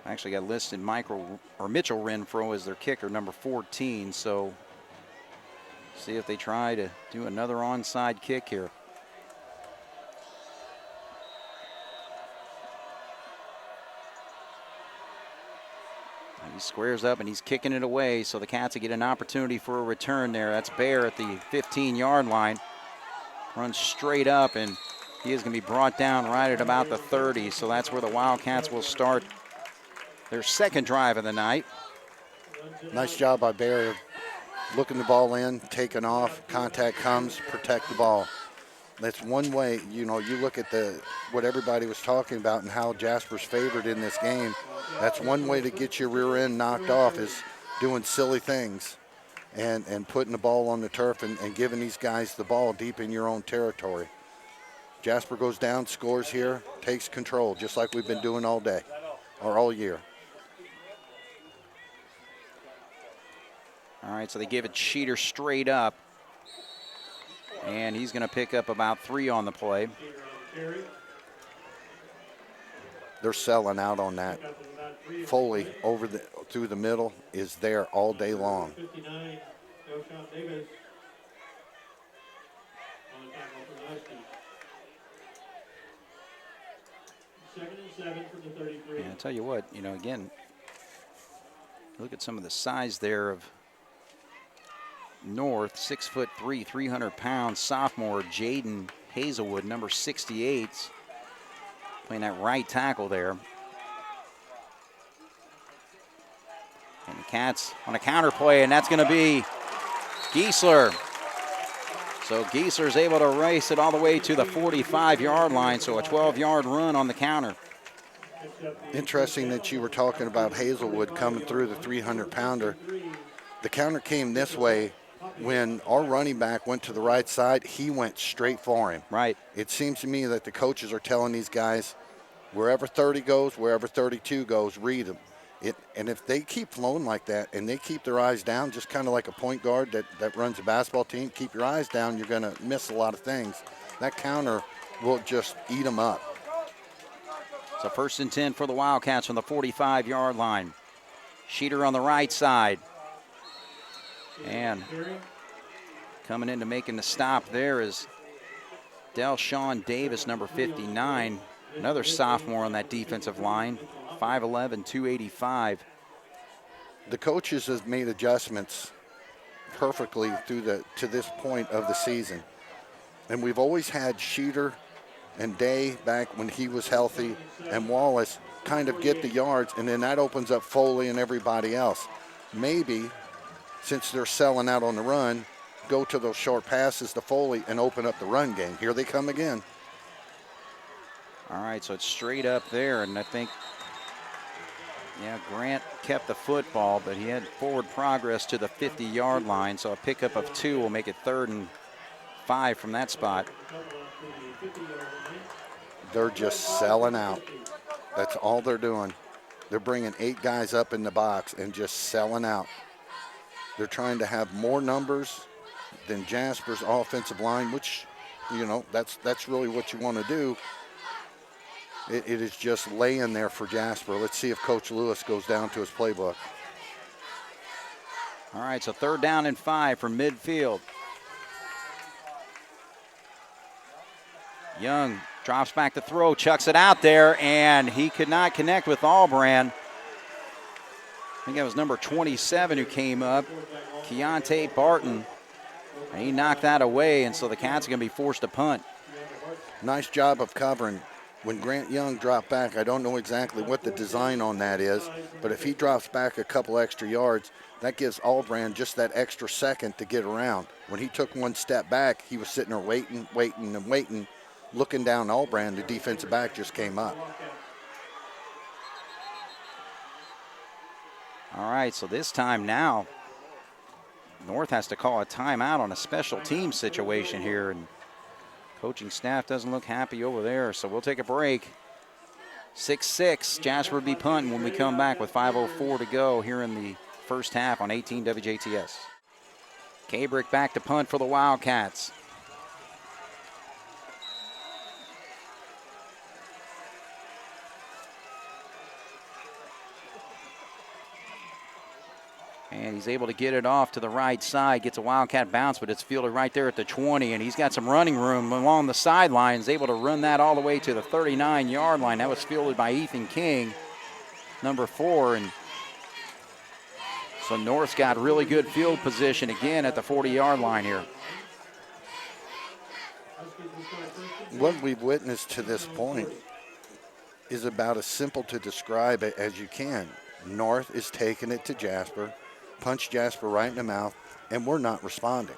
Actually got listed Mitchell Renfro as their kicker, number 14. So see if they try to do another onside kick here. He squares up and he's kicking it away, so the Cats will get an opportunity for a return there. That's Bear at the 15-yard line. Runs straight up, and he is going to be brought down right at about the 30. So that's where the Wildcats will start their second drive of the night. Nice job by Bear, looking the ball in, taking off, contact comes, protect the ball. That's one way, you look at what everybody was talking about and how Jasper's favored in this game. That's one way to get your rear end knocked off is doing silly things and putting the ball on the turf and giving these guys the ball deep in your own territory. Jasper goes down, scores here, takes control, just like we've been doing all day or all year. All right, so they give it Sheeter straight up. And he's going to pick up about 3 on the play. They're selling out on that. Foley through the middle is there all day long. Yeah, I tell you what, again, look at some of the size there of North, 6'3", 300-pound sophomore Jaden Hazelwood, number 68, playing that right tackle there. And the Cats on a counter play, and that's going to be Giesler. So Giesler's able to race it all the way to the 45-yard line, so a 12-yard run on the counter. Interesting that you were talking about Hazelwood coming through the 300-pounder. The counter came this way. When our running back went to the right side, he went straight for him. Right. It seems to me that the coaches are telling these guys, wherever 30 goes, wherever 32 goes, read them. And if they keep flowing like that and they keep their eyes down, just kind of like a point guard that runs a basketball team, keep your eyes down, you're going to miss a lot of things. That counter will just eat them up. So 1st and 10 for the Wildcats from the 45-yard line. Sheeter on the right side. And coming in to making the stop there is Delshawn Davis, number 59, another sophomore on that defensive line, 5'11", 285. The coaches have made adjustments perfectly to this point of the season. And we've always had Sheeter and Day back when he was healthy and Wallace kind of get the yards, and then that opens up Foley and everybody else. Maybe, since they're selling out on the run, go to those short passes to Foley and open up the run game. Here they come again. All right, so it's straight up there, and I think, Grant kept the football, but he had forward progress to the 50-yard line, so a pickup of 2 will make it 3rd and 5 from that spot. They're just selling out. That's all they're doing. They're bringing 8 guys up in the box and just selling out. They're trying to have more numbers than Jasper's offensive line, which, that's really what you want to do. It is just laying there for Jasper. Let's see if Coach Lewis goes down to his playbook. All right, so 3rd down and 5 from midfield. Young drops back to throw, chucks it out there, and he could not connect with Albrand. I think that was number 27 who came up, Keontae Barton, and he knocked that away, and so the Cats are going to be forced to punt. Nice job of covering. When Grant Young dropped back, I don't know exactly what the design on that is, but if he drops back a couple extra yards, that gives Albrand just that extra second to get around. When he took one step back, he was sitting there waiting, looking down Albrand. The defensive back just came up. All right, so this time now, North has to call a timeout on a special team situation here, and coaching staff doesn't look happy over there, so we'll take a break. 6-6, Jasper will be punting when we come back with 5:04 to go here in the first half on 18 WJTS. Kabrick back to punt for the Wildcats. And he's able to get it off to the right side, gets a Wildcat bounce, but it's fielded right there at the 20, and he's got some running room along the sidelines, able to run that all the way to the 39-yard line. That was fielded by Ethan King, number 4, and so North's got really good field position again at the 40-yard line here. What we've witnessed to this point is about as simple to describe it as you can. North is taking it to Jasper, punch Jasper right in the mouth, and we're not responding.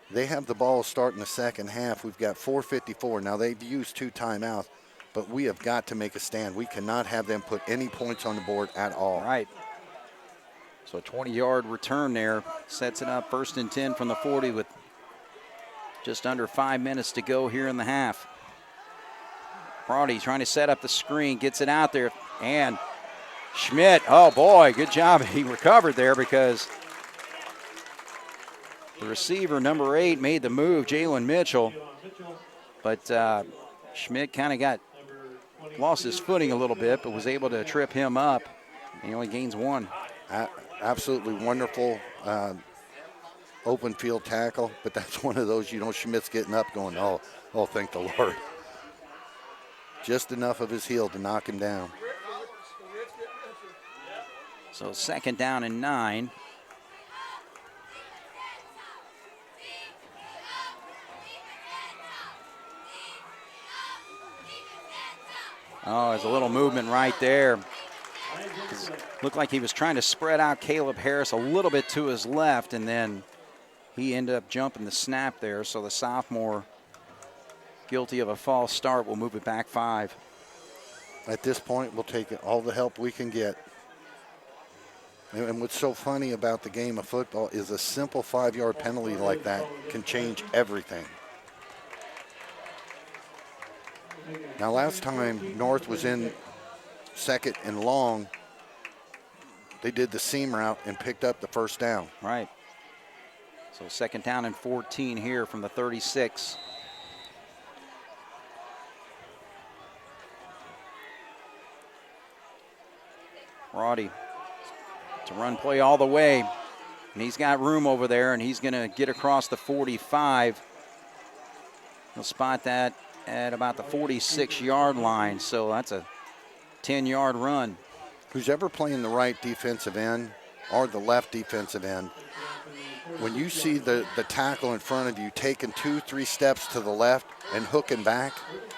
They have the ball starting the second half. We've got 4:54. Now, they've used 2 timeouts, but we have got to make a stand. We cannot have them put any points on the board at all. Right. So a 20-yard return there sets it up 1st and 10 from the 40 with just under 5 minutes to go here in the half. Brody trying to set up the screen, gets it out there, and Schmidt, oh boy, good job. He recovered there because the receiver, number 8, made the move, Jalen Mitchell. But Schmidt kind of lost his footing a little bit, but was able to trip him up. He only gains 1. Absolutely wonderful open field tackle, but that's one of those, Schmidt's getting up going, oh, thank the Lord. Just enough of his heel to knock him down. So 2nd down and 9. Oh, there's a little movement right there. Looked like he was trying to spread out Caleb Harris a little bit to his left, and then he ended up jumping the snap there. So the sophomore, guilty of a false start, will move it back 5. At this point, we'll take all the help we can get. And what's so funny about the game of football is a simple 5-yard penalty like that can change everything. Now, last time North was in 2nd and long, they did the seam route and picked up the 1st down. Right. So 2nd down and 14 here from the 36. Roddy to run play all the way. And he's got room over there, and he's going to get across the 45. He'll spot that at about the 46-yard line. So that's a 10-yard run. Who's ever playing the right defensive end or the left defensive end, when you see the tackle in front of you taking 2-3 steps to the left and hooking back,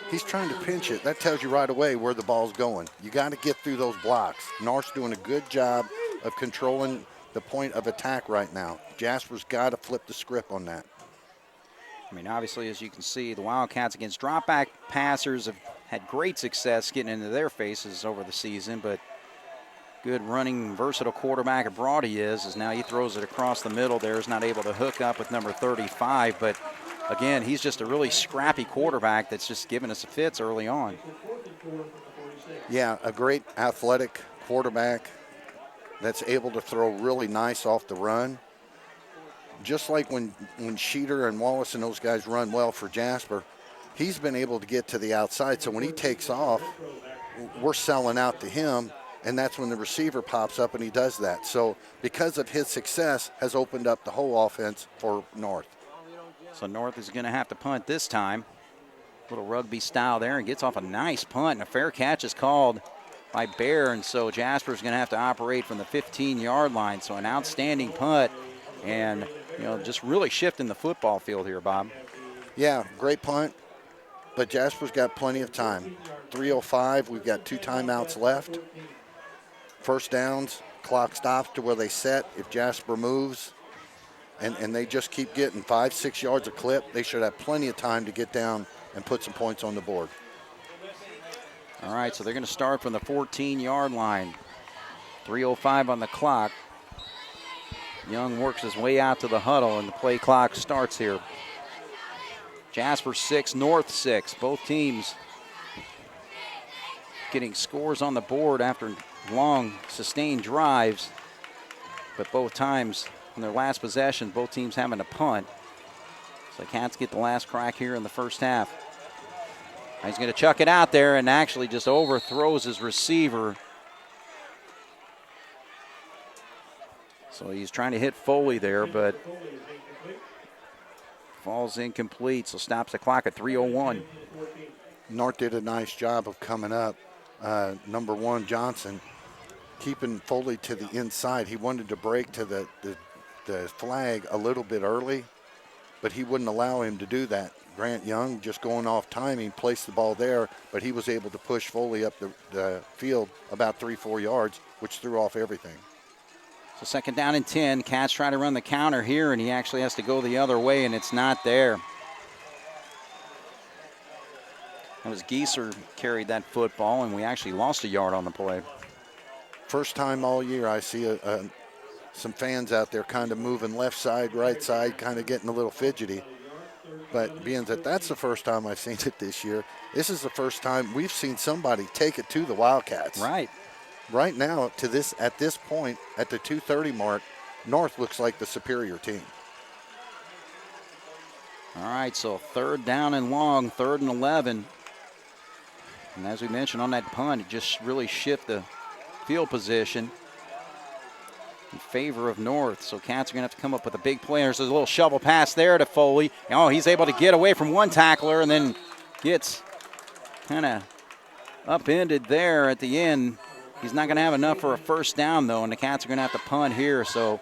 he's trying to pinch it. That tells you right away where the ball's going. You got to get through those blocks. North's doing a good job of controlling the point of attack right now. Jasper's got to flip the script on that. I mean, obviously, as you can see, the Wildcats against drop-back passers have had great success getting into their faces over the season, but good running, versatile quarterback at Brody is now he throws it across the middle there. Is not able to hook up with number 35, but again, he's just a really scrappy quarterback that's just giving us fits early on. Yeah, a great athletic quarterback that's able to throw really nice off the run. Just like when Sheeter and Wallace and those guys run well for Jasper, he's been able to get to the outside. So when he takes off, we're selling out to him, and that's when the receiver pops up and he does that. So because of his success, has opened up the whole offense for North. So North is going to have to punt this time. Little rugby style there, and gets off a nice punt, and a fair catch is called by Bear, and so Jasper's going to have to operate from the 15-yard line. So an outstanding punt, and just really shifting the football field here, Bob. Yeah, great punt, but Jasper's got plenty of time. 3:05, we've got 2 timeouts left. 1st downs, clock stops to where they set. If Jasper moves, and they just keep getting 5-6 yards a clip, they should have plenty of time to get down and put some points on the board. All right, so they're going to start from the 14-yard line. 3:05 on the clock. Young works his way out to the huddle, and the play clock starts here. Jasper 6, North 6. Both teams getting scores on the board after long, sustained drives. But both times, in their last possession, both teams having a punt. So the Cats get the last crack here in the first half. He's going to chuck it out there and actually just overthrows his receiver. So he's trying to hit Foley there, but falls incomplete, so stops the clock at 3:01. North did a nice job of coming up. Number 1, Johnson, keeping Foley to the inside. He wanted to break to the flag a little bit early, but he wouldn't allow him to do that. Grant Young, just going off timing, placed the ball there, but he was able to push Foley up the field about 3-4 yards, which threw off everything. So second down and 10. Cats try to run the counter here, and he actually has to go the other way, and it's not there. That was Gieser carried that football, and we actually lost a yard on the play. First time all year I see some fans out there kind of moving left side, right side, kind of getting a little fidgety. But being that that's the first time I've seen it this year, this is the first time we've seen somebody take it to the Wildcats. Right. Right now, at this point, at the 2:30 mark, North looks like the superior team. All right, so third down and long, 3rd and 11. And as we mentioned on that punt, it just really shift the field position in favor of North. So Cats are going to have to come up with a big play. There's a little shovel pass there to Foley. Oh, he's able to get away from one tackler and then gets kind of upended there at the end. He's not going to have enough for a first down, though, and the Cats are going to have to punt here. So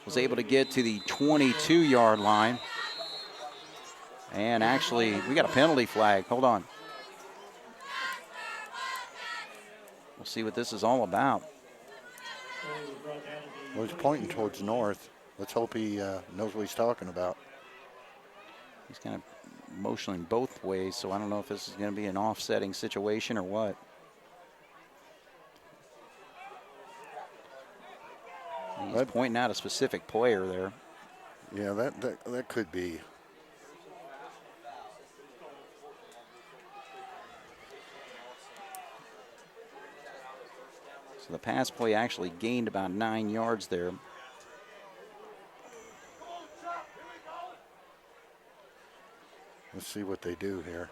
was able to get to the 22-yard line. And actually, we got a penalty flag. Hold on. We'll see what this is all about. Well, he's pointing towards North. Let's hope he knows what he's talking about. He's kind of motioning both ways, so I don't know if this is going to be an offsetting situation or what. He's pointing out a specific player there. Yeah, that could be. So the pass play actually gained about 9 yards there. Let's see what they do here.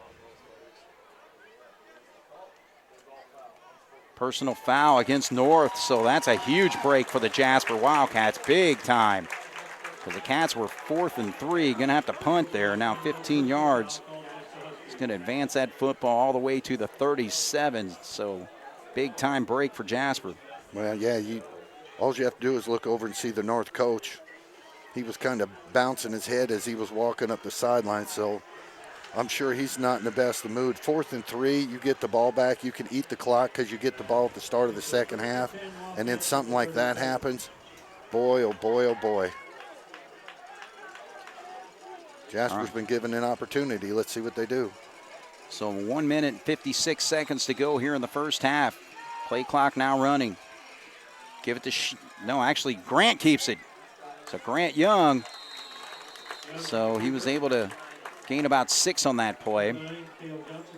Personal foul against North, so that's a huge break for the Jasper Wildcats, big time. Because the Cats were 4th and 3, going to have to punt there. Now 15 yards. He's going to advance that football all the way to the 37, so big time break for Jasper. Well, yeah, all you have to do is look over and see the North coach. He was kind of bouncing his head as he was walking up the sideline, so I'm sure he's not in the best of mood. 4th and 3, you get the ball back. You can eat the clock because you get the ball at the start of the second half, and then something like that happens. Boy, oh boy, oh boy. Jasper's been given an opportunity. Let's see what they do. So 1 minute, 56 seconds to go here in the first half. Play clock now running. Give it to no, actually Grant keeps it. So Grant Young. So he was able to gain about 6 on that play.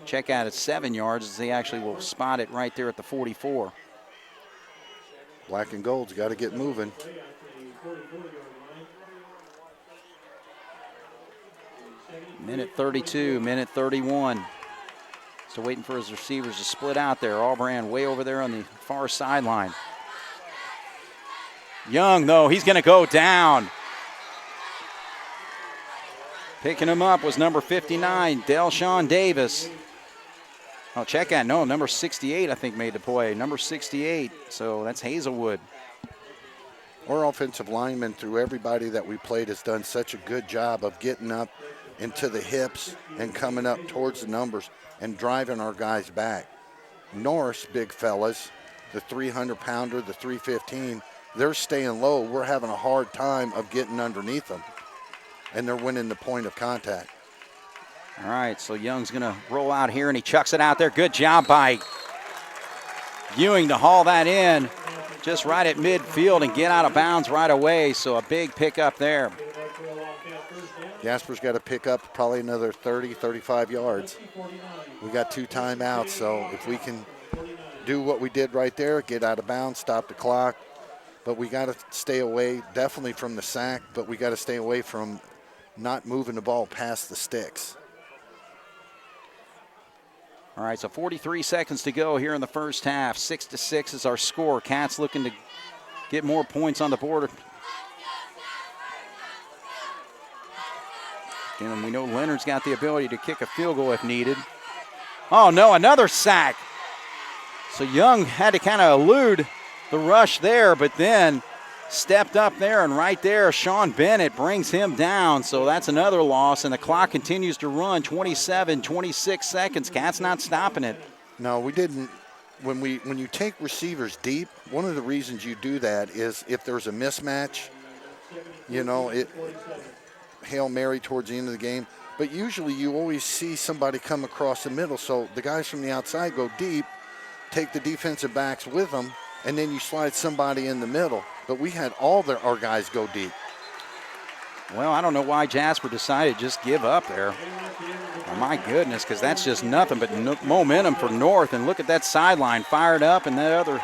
Check out at 7 yards as they actually will spot it right there at the 44. Black and gold's got to get moving. Minute 32, minute 31. So waiting for his receivers to split out there. Allbrand way over there on the far sideline. Young, though, he's going to go down. Picking him up was number 59, Delshawn Davis. Oh, check out. No, number 68, I think, made the play. Number 68, so that's Hazelwood. Our offensive lineman, through everybody that we played, has done such a good job of getting up into the hips and coming up towards the numbers and driving our guys back. Norris, big fellas, the 300-pounder, the 315, they're staying low. We're having a hard time of getting underneath them, and they're winning the point of contact. All right, so Young's going to roll out here, and he chucks it out there. Good job by Ewing to haul that in just right at midfield and get out of bounds right away, so a big pickup there. Jasper's got to pick up probably another 30, 35 yards. We got 2 timeouts, so if we can do what we did right there, get out of bounds, stop the clock, but we got to stay away definitely from the sack, but we got to stay away from not moving the ball past the sticks. All right, so 43 seconds to go here in the first half. 6-6 is our score. Cats looking to get more points on the board. And we know Leonard's got the ability to kick a field goal if needed. Oh, no, another sack. So Young had to kind of elude the rush there, but then stepped up there, and right there, Sean Bennett brings him down. So that's another loss, and the clock continues to run. 27, 26 seconds. Cats not stopping it. No, we didn't when you take receivers deep, one of the reasons you do that is if there's a mismatch, Hail Mary towards the end of the game. But usually you always see somebody come across the middle. So the guys from the outside go deep, take the defensive backs with them, and then you slide somebody in the middle. But we had all our guys go deep. Well, I don't know why Jasper decided to just give up there. Oh, my goodness, because that's just nothing but momentum for North. And look at that sideline fired up, and their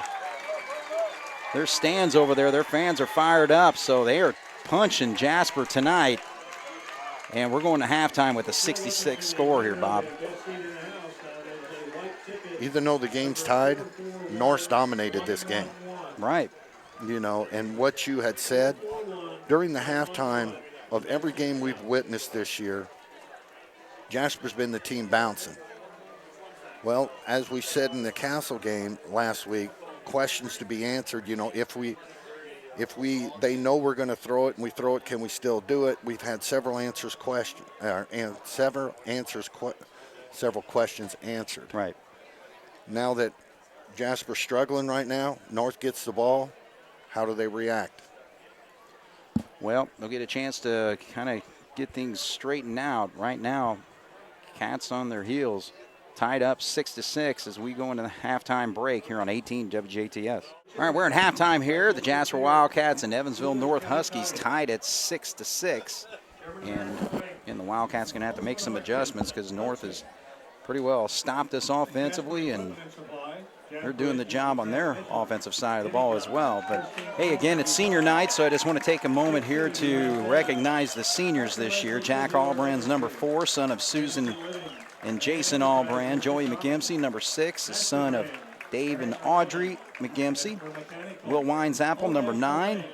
stands over there, their fans are fired up. So they are punching Jasper tonight. And we're going to halftime with a 66 score here, Bob. Even though the game's tied, North's dominated this game. Right. And what you had said, during the halftime of every game we've witnessed this year, Jasper's been the team bouncing. Well, as we said in the Castle game last week, questions to be answered, if they know we're going to throw it and we throw it, can we still do it? We've had several questions answered. Right. Now that Jasper's struggling right now, North gets the ball, how do they react? Well, they'll get a chance to kind of get things straightened out. Right now, Cats on their heels, tied up 6-6 as we go into the halftime break here on 18 WJTS. All right, we're in halftime here. The Jasper Wildcats and Evansville North Huskies tied at 6-6. And the Wildcats going to have to make some adjustments because North has pretty well stopped us offensively, and they're doing the job on their offensive side of the ball as well. But, hey, again, it's senior night, so I just want to take a moment here to recognize the seniors this year. Jack Albrand's number 4, son of Susan and Jason Albrand. Joey McGimsey, number 6, the son of Dave and Audrey McGimsey. Will Winesapple, number 9,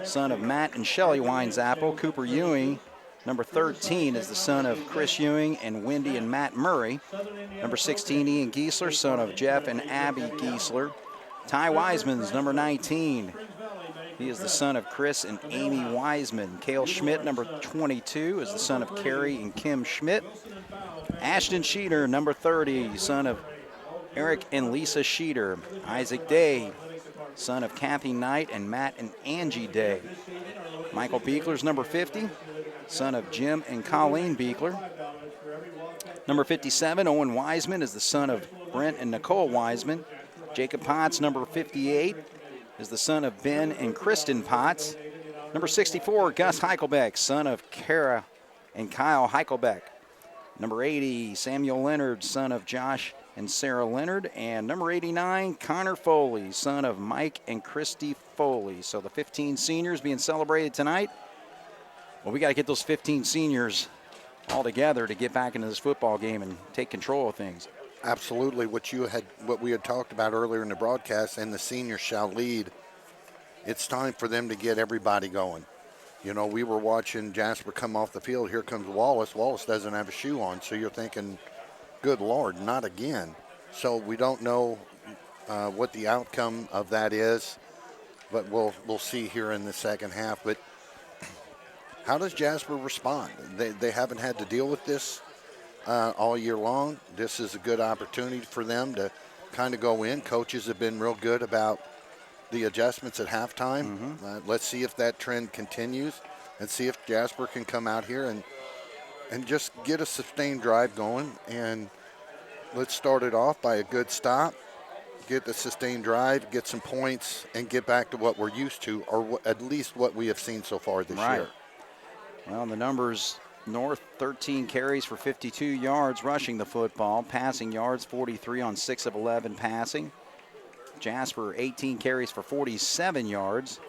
son of Matt and Shelley Winesapple. Cooper Ewing, number 13, is the son of Chris Ewing and Wendy and Matt Murray. Number 16, Ian Giesler, son of Jeff and Abby Giesler. Ty Wiseman's number 19. He is the son of Chris and Amy Wiseman. Cale Schmidt, number 22, is the son of Carrie and Kim Schmidt. Ashton Sheeter, number 30, son of Eric and Lisa Sheeter. Isaac Day, son of Kathy Knight and Matt and Angie Day. Michael Beekler's number 50, son of Jim and Colleen Beekler. Number 57, Owen Wiseman, is the son of Brent and Nicole Wiseman. Jacob Potts, number 58, is the son of Ben and Kristen Potts. Number 64, Gus Heichelbeck, son of Kara and Kyle Heichelbeck. Number 80, Samuel Leonard, son of Josh and Sarah Leonard. And number 89, Connor Foley, son of Mike and Christy Foley. So the 15 seniors being celebrated tonight. Well, we got to get those 15 seniors all together to get back into this football game and take control of things. Absolutely. What we had talked about earlier in the broadcast, and the seniors shall lead. It's time for them to get everybody going. We were watching Jasper come off the field. Here comes Wallace. Wallace doesn't have a shoe on, so you're thinking, good Lord, not again. So we don't know what the outcome of that is, but we'll see here in the second half. But how does Jasper respond? They haven't had to deal with this all year long. This is a good opportunity for them to kind of go in. Coaches have been real good about the adjustments at halftime. Mm-hmm. Let's see if that trend continues and see if Jasper can come out here and just get a sustained drive going. And let's start it off by a good stop, get the sustained drive, get some points, and get back to what we're used to, or at least what we have seen so far this year. Well, the numbers, North 13 carries for 52 yards rushing the football. Passing yards 43 on 6 of 11 passing. Jasper 18 carries for 47 yards.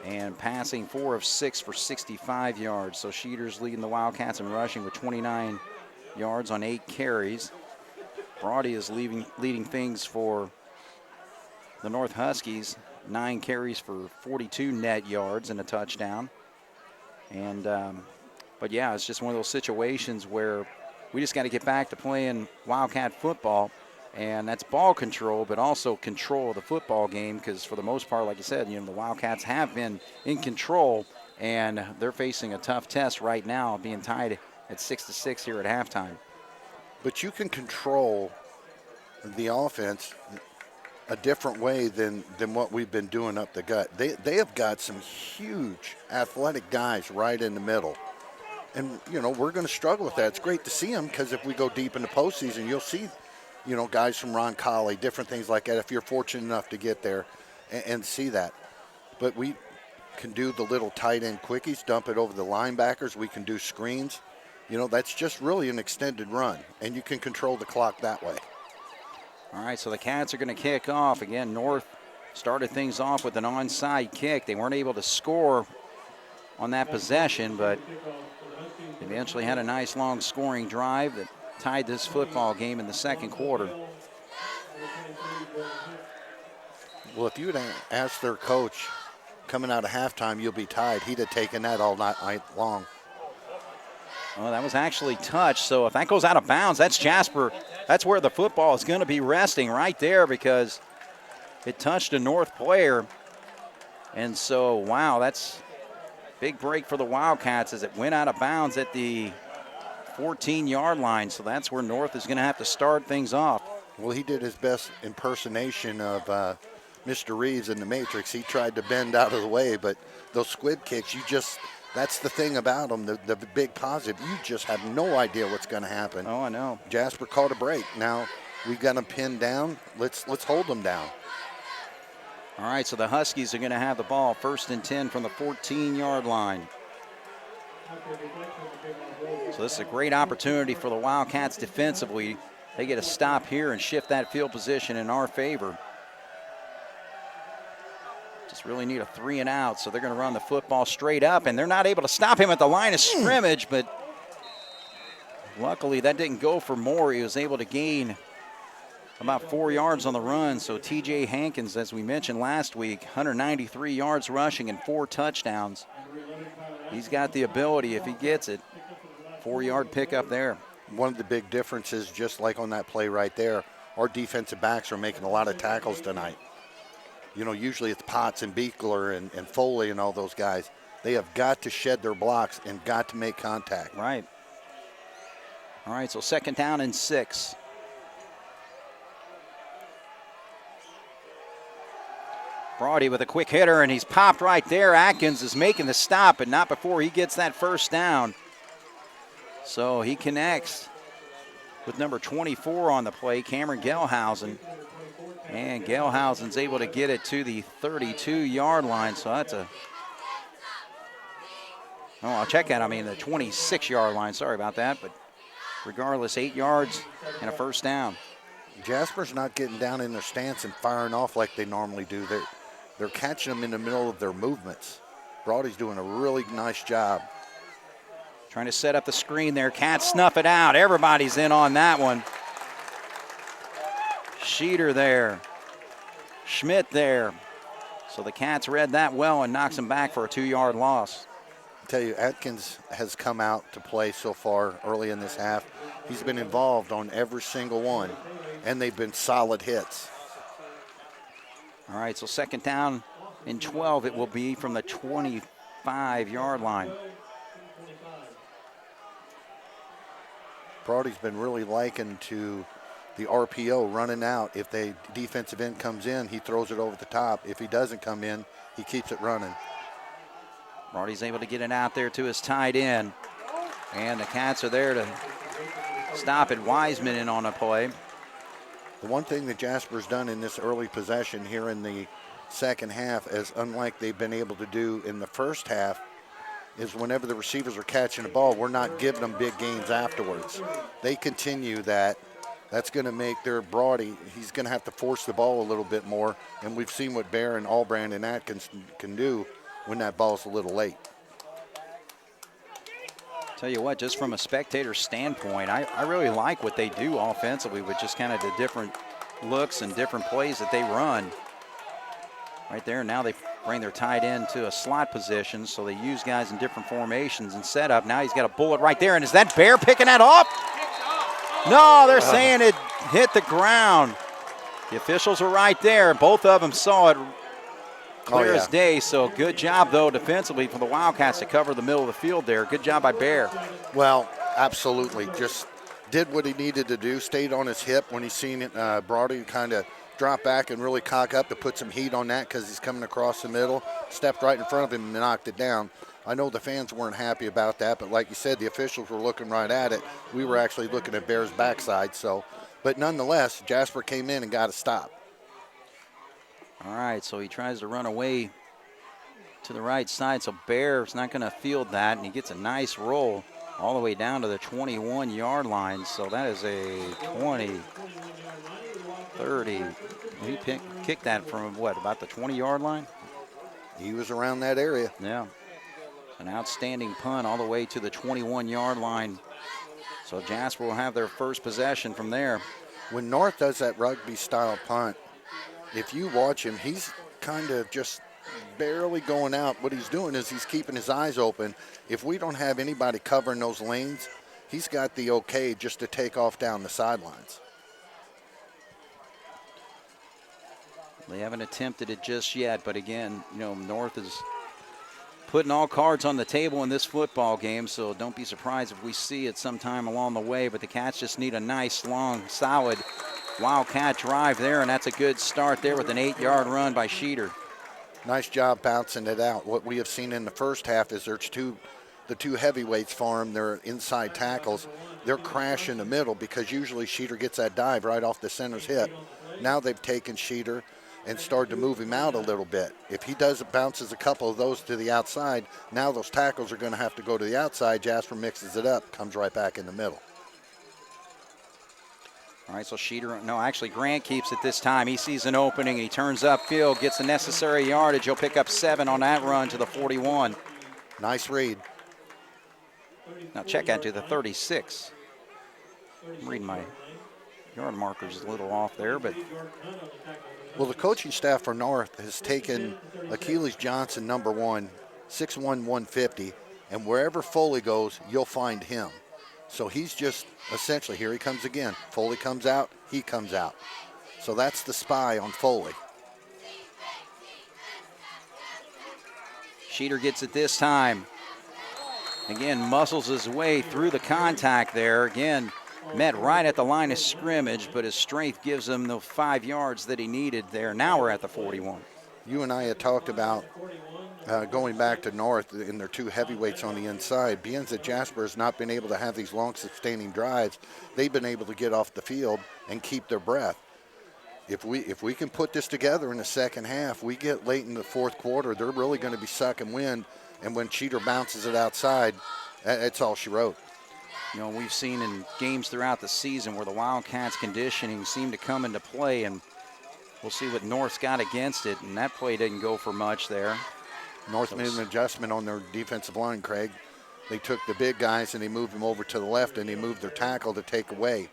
And passing 4 of 6 for 65 yards. So Sheeter's leading the Wildcats in rushing with 29 yards on 8 carries. Brody is leading things for the North Huskies. 9 carries for 42 net yards and a touchdown. And, but yeah, it's just one of those situations where we just got to get back to playing Wildcat football. And that's ball control, but also control of the football game, because for the most part, like you said, the Wildcats have been in control, and they're facing a tough test right now, being tied at 6-6 here at halftime. But you can control the offense a different way than what we've been doing up the gut. They have got some huge athletic guys right in the middle. And, you know, we're going to struggle with that. It's great to see them because if we go deep into postseason, you'll see, you know, guys from Ron Colley, different things like that if you're fortunate enough to get there and see that. But we can do the little tight end quickies, dump it over the linebackers. We can do screens. You know, that's just really an extended run, and you can control the clock that way. All right, so the Cats are going to kick off. Again, North started things off with an onside kick. They weren't able to score on that possession, but eventually had a nice long scoring drive that tied this football game in the second quarter. Well, if you had asked their coach coming out of halftime, you'll be tied, he'd have taken that all night long. Well, that was actually touched, so if that goes out of bounds, that's Jasper. That's where the football is going to be resting right there because it touched a North player. And so, wow, that's big break for the Wildcats as it went out of bounds at the 14-yard line. So that's where North is going to have to start things off. Well, he did his best impersonation of Mr. Reeves in The Matrix. He tried to bend out of the way, but those squid kicks, that's the thing about them, the big positive. You just have no idea what's going to happen. Oh, I know. Jasper caught a break. Now we've got them pinned down. Let's hold them down. All right, so the Huskies are going to have the ball 1st and 10 from the 14-yard line. So this is a great opportunity for the Wildcats defensively. They get a stop here and shift that field position in our favor. Just really need a 3 and out, so they're going to run the football straight up, and they're not able to stop him at the line of scrimmage, but luckily that didn't go for more. He was able to gain about 4 yards on the run. So TJ Hankins, as we mentioned last week, 193 yards rushing and 4 touchdowns. He's got the ability, if he gets it, 4-yard pickup there. One of the big differences, just like on that play right there, our defensive backs are making a lot of tackles tonight. You know, usually it's Potts and Beekler and Foley and all those guys. They have got to shed their blocks and got to make contact. Right. All right, so 2nd down and 6. Brody with a quick hitter, and he's popped right there. Atkins is making the stop, but not before he gets that 1st down. So he connects with number 24 on the play, Cameron Gelhausen. And Gelhausen's able to get it to the 32-yard line. So that's the 26-yard line. Sorry about that. But regardless, 8 yards and a 1st down. Jasper's not getting down in their stance and firing off like they normally do. They're catching them in the middle of their movements. Brody's doing a really nice job. Trying to set up the screen there. Can't snuff it out. Everybody's in on that one. Sheeter there. Schmidt there. So the Cats read that well and knocks him back for a 2-yard loss. I tell you, Atkins has come out to play so far early in this half. He's been involved on every single one, and they've been solid hits. All right, so 2nd down and 12 it will be from the 25-yard line. Brody's been really likened to the RPO running out. If the defensive end comes in, he throws it over the top. If he doesn't come in, he keeps it running. Brody's able to get it out there to his tight end. And the Cats are there to stop it. Wiseman in on a play. The one thing that Jasper's done in this early possession here in the second half, as unlike they've been able to do in the first half, is whenever the receivers are catching the ball, we're not giving them big gains afterwards. They continue that. That's going to make their Brody, he's going to have to force the ball a little bit more, and we've seen what Bear and Albrand and Atkins can do when that ball's a little late. Tell you what, just from a spectator standpoint, I really like what they do offensively with just kind of the different looks and different plays that they run. Right there, now they bring their tight end to a slot position, so they use guys in different formations and setup. Now he's got a bullet right there, and is that Bear picking that up? No, they're saying it hit the ground. The officials were right there. Both of them saw it clear as day, so good job, though, defensively for the Wildcats to cover the middle of the field there. Good job by Bear. Well, absolutely. Just did what he needed to do, stayed on his hip when he seen it, Brody kind of drop back and really cock up to put some heat on that because he's coming across the middle, stepped right in front of him and knocked it down. I know the fans weren't happy about that, but like you said, the officials were looking right at it. We were actually looking at Bear's backside. But nonetheless, Jasper came in and got a stop. All right, so he tries to run away to the right side, so Bear's not going to field that, and he gets a nice roll all the way down to the 21-yard line. So that is a 20, 30. He kicked that from, what, about the 20-yard line? He was around that area. Yeah. An outstanding punt all the way to the 21-yard line. So Jasper will have their first possession from there. When North does that rugby-style punt, if you watch him, he's kind of just barely going out. What he's doing is he's keeping his eyes open. If we don't have anybody covering those lanes, he's got the okay just to take off down the sidelines. They haven't attempted it just yet, but again, North is putting all cards on the table in this football game, so don't be surprised if we see it sometime along the way. But the Cats just need a nice, long, solid Wildcat drive there, and that's a good start there with an 8-yard run by Sheeter. Nice job bouncing it out. What we have seen in the first half is the two heavyweights for him, they're inside tackles. They're crashing the middle because usually Sheeter gets that dive right off the center's hip. Now they've taken Sheeter and started to move him out a little bit. If he bounces a couple of those to the outside, now those tackles are going to have to go to the outside. Jasper mixes it up, comes right back in the middle. All right, so actually Grant keeps it this time. He sees an opening, he turns upfield, gets the necessary yardage. He'll pick up 7 on that run to the 41. Nice read. Now check out to the 36. I'm reading my yard markers a little off there, but. Well, the coaching staff for North has taken Achilles Johnson, number 1, 6'1", 150, and wherever Foley goes, you'll find him. So he's just essentially, here he comes again. Foley comes out, he comes out. So that's the spy on Foley. Sheeter gets it this time. Again, muscles his way through the contact there. Again, met right at the line of scrimmage, but his strength gives him the 5 yards that he needed there. Now we're at the 41. You and I had talked about going back to North in their 2 heavyweights on the inside. Being that Jasper has not been able to have these long sustaining drives, they've been able to get off the field and keep their breath. If we can put this together in the second half, we get late in the fourth quarter, they're really going to be sucking wind. And when Cheater bounces it outside, that's all she wrote. We've seen in games throughout the season where the Wildcats' conditioning seemed to come into play, and we'll see what North's got against it, and that play didn't go for much there. North made an adjustment on their defensive line, Craig. They took the big guys and they moved them over to the left, and they moved their tackle to take away.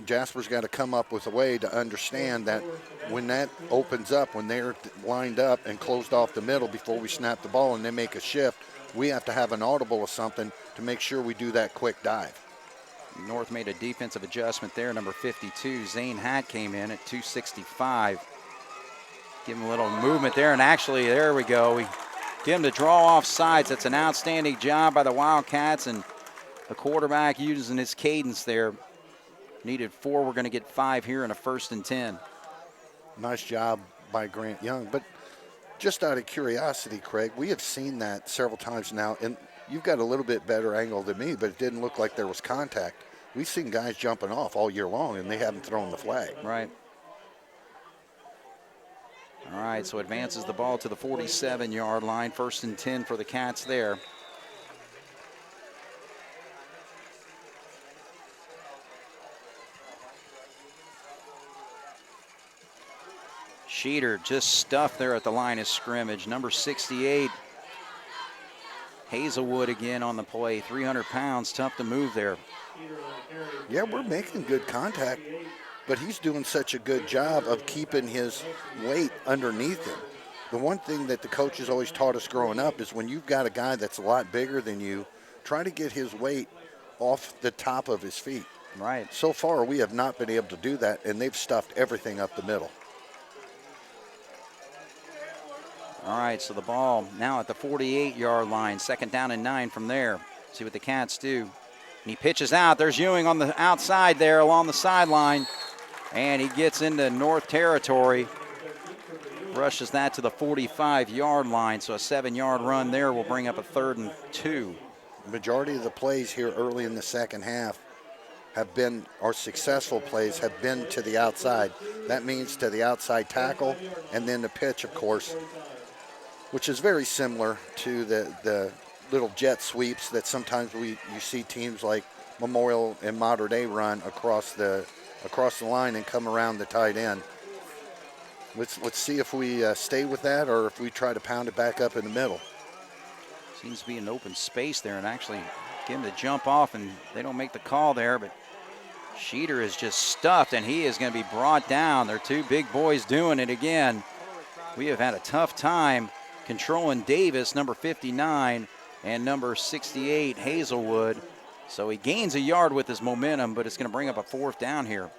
Jasper's got to come up with a way to understand that when that opens up, when they're lined up and closed off the middle before we snap the ball and they make a shift, we have to have an audible or something to make sure we do that quick dive. North made a defensive adjustment there. Number 52, Zane Hatt, came in at 265. Give him a little movement there, and actually, there we go. We get him to draw off sides. That's an outstanding job by the Wildcats, and the quarterback using his cadence there. Needed 4, we're going to get 5 here in a 1st and 10. Nice job by Grant Young. But just out of curiosity, Craig, we have seen that several times now, and you've got a little bit better angle than me, but it didn't look like there was contact. We've seen guys jumping off all year long, and they haven't thrown the flag. Right. All right, so advances the ball to the 47-yard line. 1st and 10 for the Cats there. Sheeter just stuffed there at the line of scrimmage. Number 68, Hazelwood again on the play. 300 pounds, tough to move there. Yeah, we're making good contact, but he's doing such a good job of keeping his weight underneath him. The one thing that the coaches always taught us growing up is when you've got a guy that's a lot bigger than you, try to get his weight off the top of his feet. Right. So far, we have not been able to do that, and they've stuffed everything up the middle. All right, so the ball now at the 48-yard line. 2nd down and 9 from there. See what the Cats do. And he pitches out. There's Ewing on the outside there along the sideline. And he gets into North territory. Rushes that to the 45-yard line. So a 7-yard run there will bring up a 3rd and 2. The majority of the plays here early in the second half have been, or successful plays, have been to the outside. That means to the outside tackle, and then the pitch, of course, which is very similar to the little jet sweeps that sometimes you see teams like Memorial and Mater Dei run across the line and come around the tight end. Let's see if we stay with that or if we try to pound it back up in the middle. Seems to be an open space there, and actually get him to jump off, and they don't make the call there, but Sheeter is just stuffed, and he is going to be brought down. They're two big boys doing it again. We have had a tough time controlling Davis, number 59, and number 68, Hazelwood. So he gains a yard with his momentum, but it's going to bring up a 4th down here.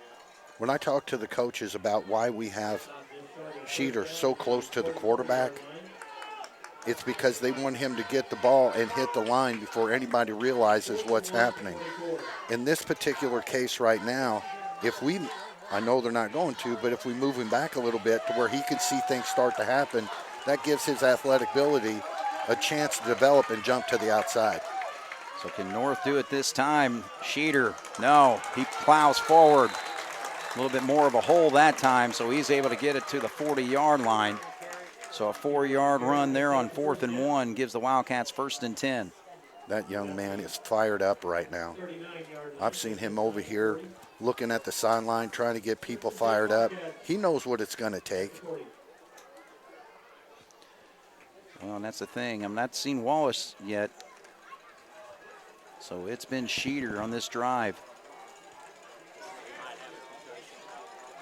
When I talk to the coaches about why we have Sheeter so close to the quarterback, it's because they want him to get the ball and hit the line before anybody realizes what's happening. In this particular case right now, I know they're not going to, but if we move him back a little bit to where he can see things start to happen, that gives his athletic ability a chance to develop and jump to the outside. So can North do it this time? Sheeter, no, he plows forward. A little bit more of a hole that time, so he's able to get it to the 40-yard line. So a 4-yard run there on 4th and 1 gives the Wildcats 1st and 10. That young man is fired up right now. I've seen him over here looking at the sideline, trying to get people fired up. He knows what it's going to take. Well, and that's the thing. I'm not seeing Wallace yet. So it's been Sheeter on this drive.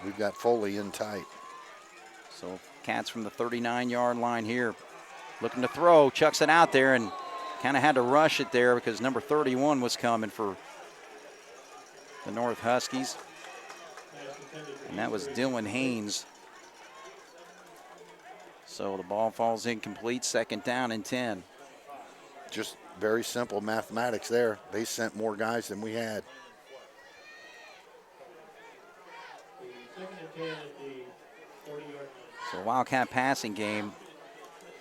We've got Foley in tight. So Cats from the 39-yard line here. Looking to throw, chucks it out there, and kind of had to rush it there because number 31 was coming for the North Huskies. And that was Dylan Haynes. So the ball falls incomplete, 2nd down and 10. Just very simple mathematics there. They sent more guys than we had. So Wildcat passing game,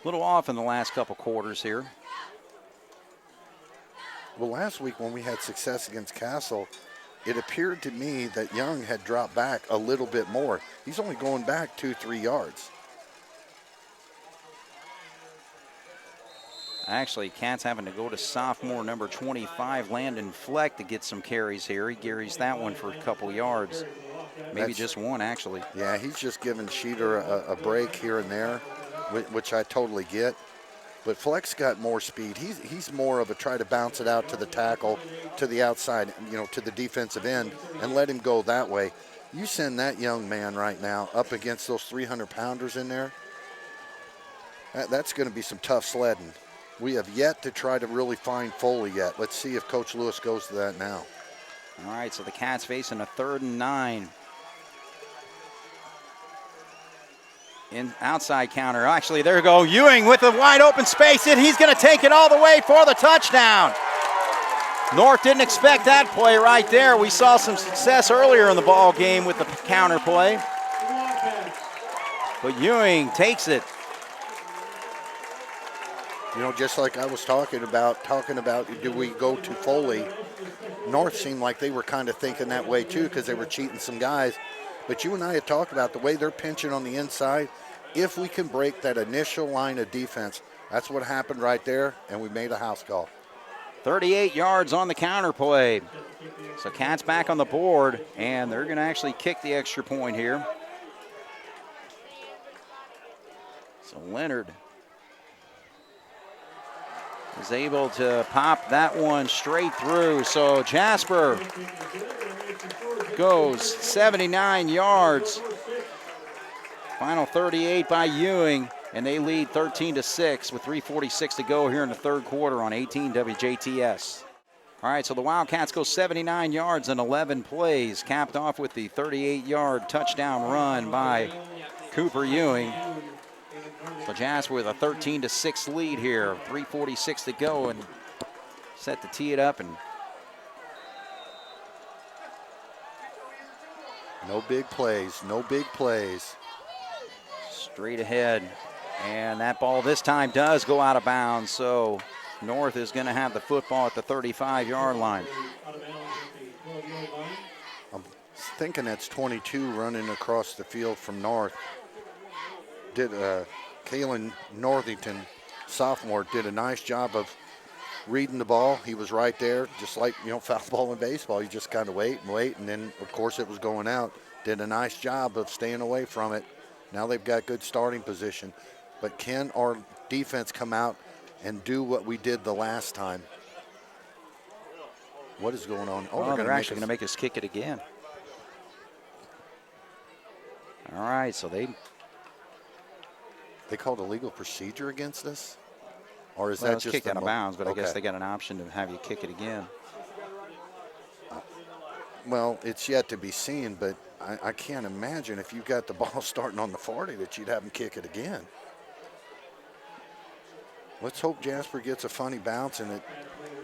a little off in the last couple quarters here. Well, last week when we had success against Castle, it appeared to me that Young had dropped back a little bit more. He's only going back 2-3 yards. Actually, Cats having to go to sophomore number 25, Landon Fleck, to get some carries here. He carries that one for a couple yards. Maybe just one, actually. Yeah, he's just giving Sheeter a break here and there, which I totally get. But Fleck's got more speed. He's more of a try to bounce it out to the tackle, to the outside, to the defensive end, and let him go that way. You send that young man right now up against those 300-pounders in there, that's going to be some tough sledding. We have yet to try to really find Foley yet. Let's see if Coach Lewis goes to that now. All right, so the Cats facing a 3rd and 9. In outside counter. Actually, there you go. Ewing with a wide open space, and he's going to take it all the way for the touchdown. North didn't expect that play right there. We saw some success earlier in the ball game with the counter play. But Ewing takes it. Just like I was talking about, do we go to Foley? North seemed like they were kind of thinking that way too because they were cheating some guys. But you and I had talked about the way they're pinching on the inside. If we can break that initial line of defense, that's what happened right there, and we made a house call. 38 yards on the counter play. So Cats back on the board, and they're going to actually kick the extra point here. So Leonard is able to pop that one straight through. So Jasper goes 79 yards. Final 38 by Ewing, and they lead 13-6 with 3:46 to go here in the 3rd quarter on 18 WJTS. All right, so the Wildcats go 79 yards in 11 plays, capped off with the 38-yard touchdown run by Cooper Ewing. So Jasper with a 13-6 lead here, 3:46 to go, and set to tee it up. And No big plays, no big plays. Straight ahead. And that ball this time does go out of bounds. So North is going to have the football at the 35-yard line. I'm thinking that's 22 running across the field from North. Kalen Northington, sophomore, did a nice job of reading the ball. He was right there, just like, foul ball in baseball. You just kind of wait, and then, of course, it was going out. Did a nice job of staying away from it. Now they've got good starting position. But can our defense come out and do what we did the last time? What is going on? Oh, they're actually going to make us kick it again. All right, so they called a legal procedure against us? Or is that just kicked out of bounds, but okay. I guess they got an option to have you kick it again. Well, it's yet to be seen, but I can't imagine if you got the ball starting on the 40 that you'd have them kick it again. Let's hope Jasper gets a funny bounce and that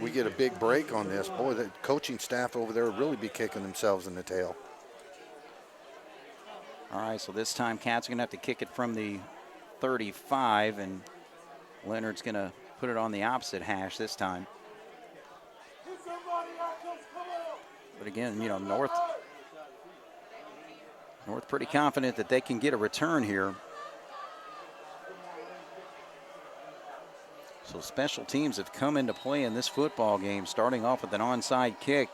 we get a big break on this. Boy, the coaching staff over there will really be kicking themselves in the tail. All right, so this time Cats are going to have to kick it from the 35, and Leonard's going to put it on the opposite hash this time. But again, North pretty confident that they can get a return here. So special teams have come into play in this football game, starting off with an onside kick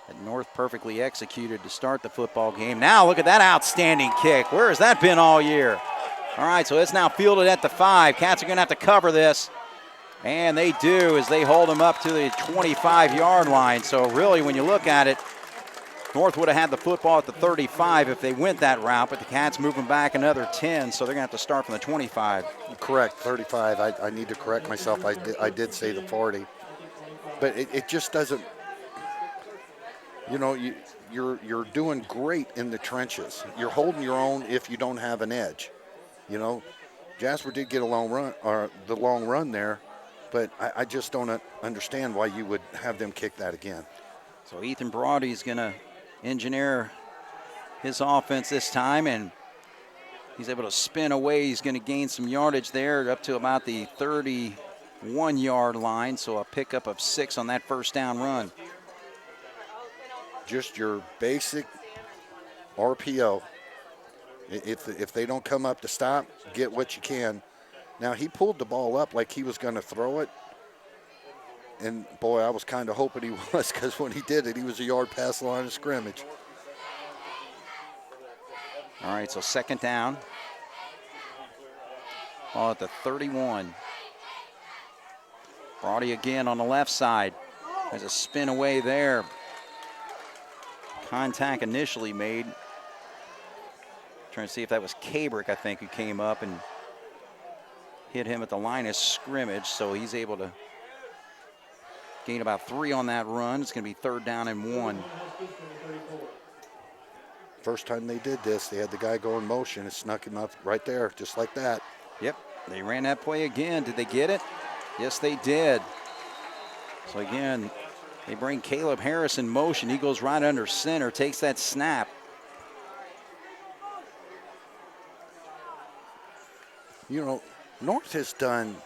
that North perfectly executed to start the football game. Now look at that outstanding kick. Where has that been all year? All right, so it's now fielded at the 5. Cats are going to have to cover this. And they do, as they hold them up to the 25-yard line. So really, when you look at it, North would have had the football at the 35 if they went that route, but the Cats moving back another 10, so they're going to have to start from the 25. Correct, 35. I need to correct myself. I did say the 40. But it just doesn't, you're doing great in the trenches. You're holding your own if you don't have an edge. Jasper did get a long run, or the long run there, but I just don't understand why you would have them kick that again. So Ethan Broady's going to engineer his offense this time, and he's able to spin away. He's going to gain some yardage there up to about the 31-yard line, so a pickup of 6 on that first down run. Just your basic RPO. If they don't come up to stop, get what you can. Now, he pulled the ball up like he was going to throw it. And, boy, I was kind of hoping he was, because when he did it, he was a yard past the line of scrimmage. All right, so second down. Ball at the 31. Brody again on the left side. There's a spin away there. Contact initially made. Trying to see if that was Cabrick, I think, who came up and hit him at the line of scrimmage, so he's able to gain about 3 on that run. It's going to be 3rd down and 1. First time they did this, they had the guy go in motion and snuck him up right there, just like that. Yep, they ran that play again. Did they get it? Yes, they did. So again, they bring Caleb Harris in motion. He goes right under center, takes that snap. North has done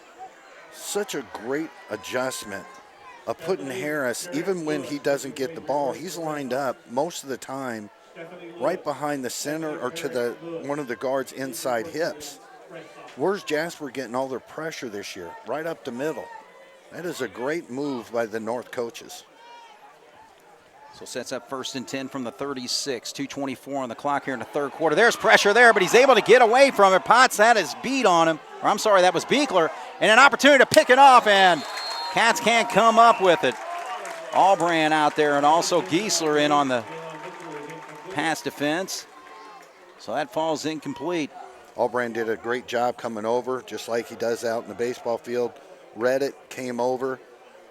such a great adjustment of putting Harris, even when he doesn't get the ball, he's lined up most of the time right behind the center or to one of the guards' inside hips. Where's Jasper getting all their pressure this year? Right up the middle. That is a great move by the North coaches. So sets up 1st and 10 from the 36. 2:24 on the clock here in the third quarter. There's pressure there, but he's able to get away from it. Potts had his beat on him. Or I'm sorry, that was Beekler. And an opportunity to pick it off, and Cats can't come up with it. Albran out there, and also Giesler in on the pass defense. So that falls incomplete. Albran did a great job coming over, just like he does out in the baseball field. Read it, came over.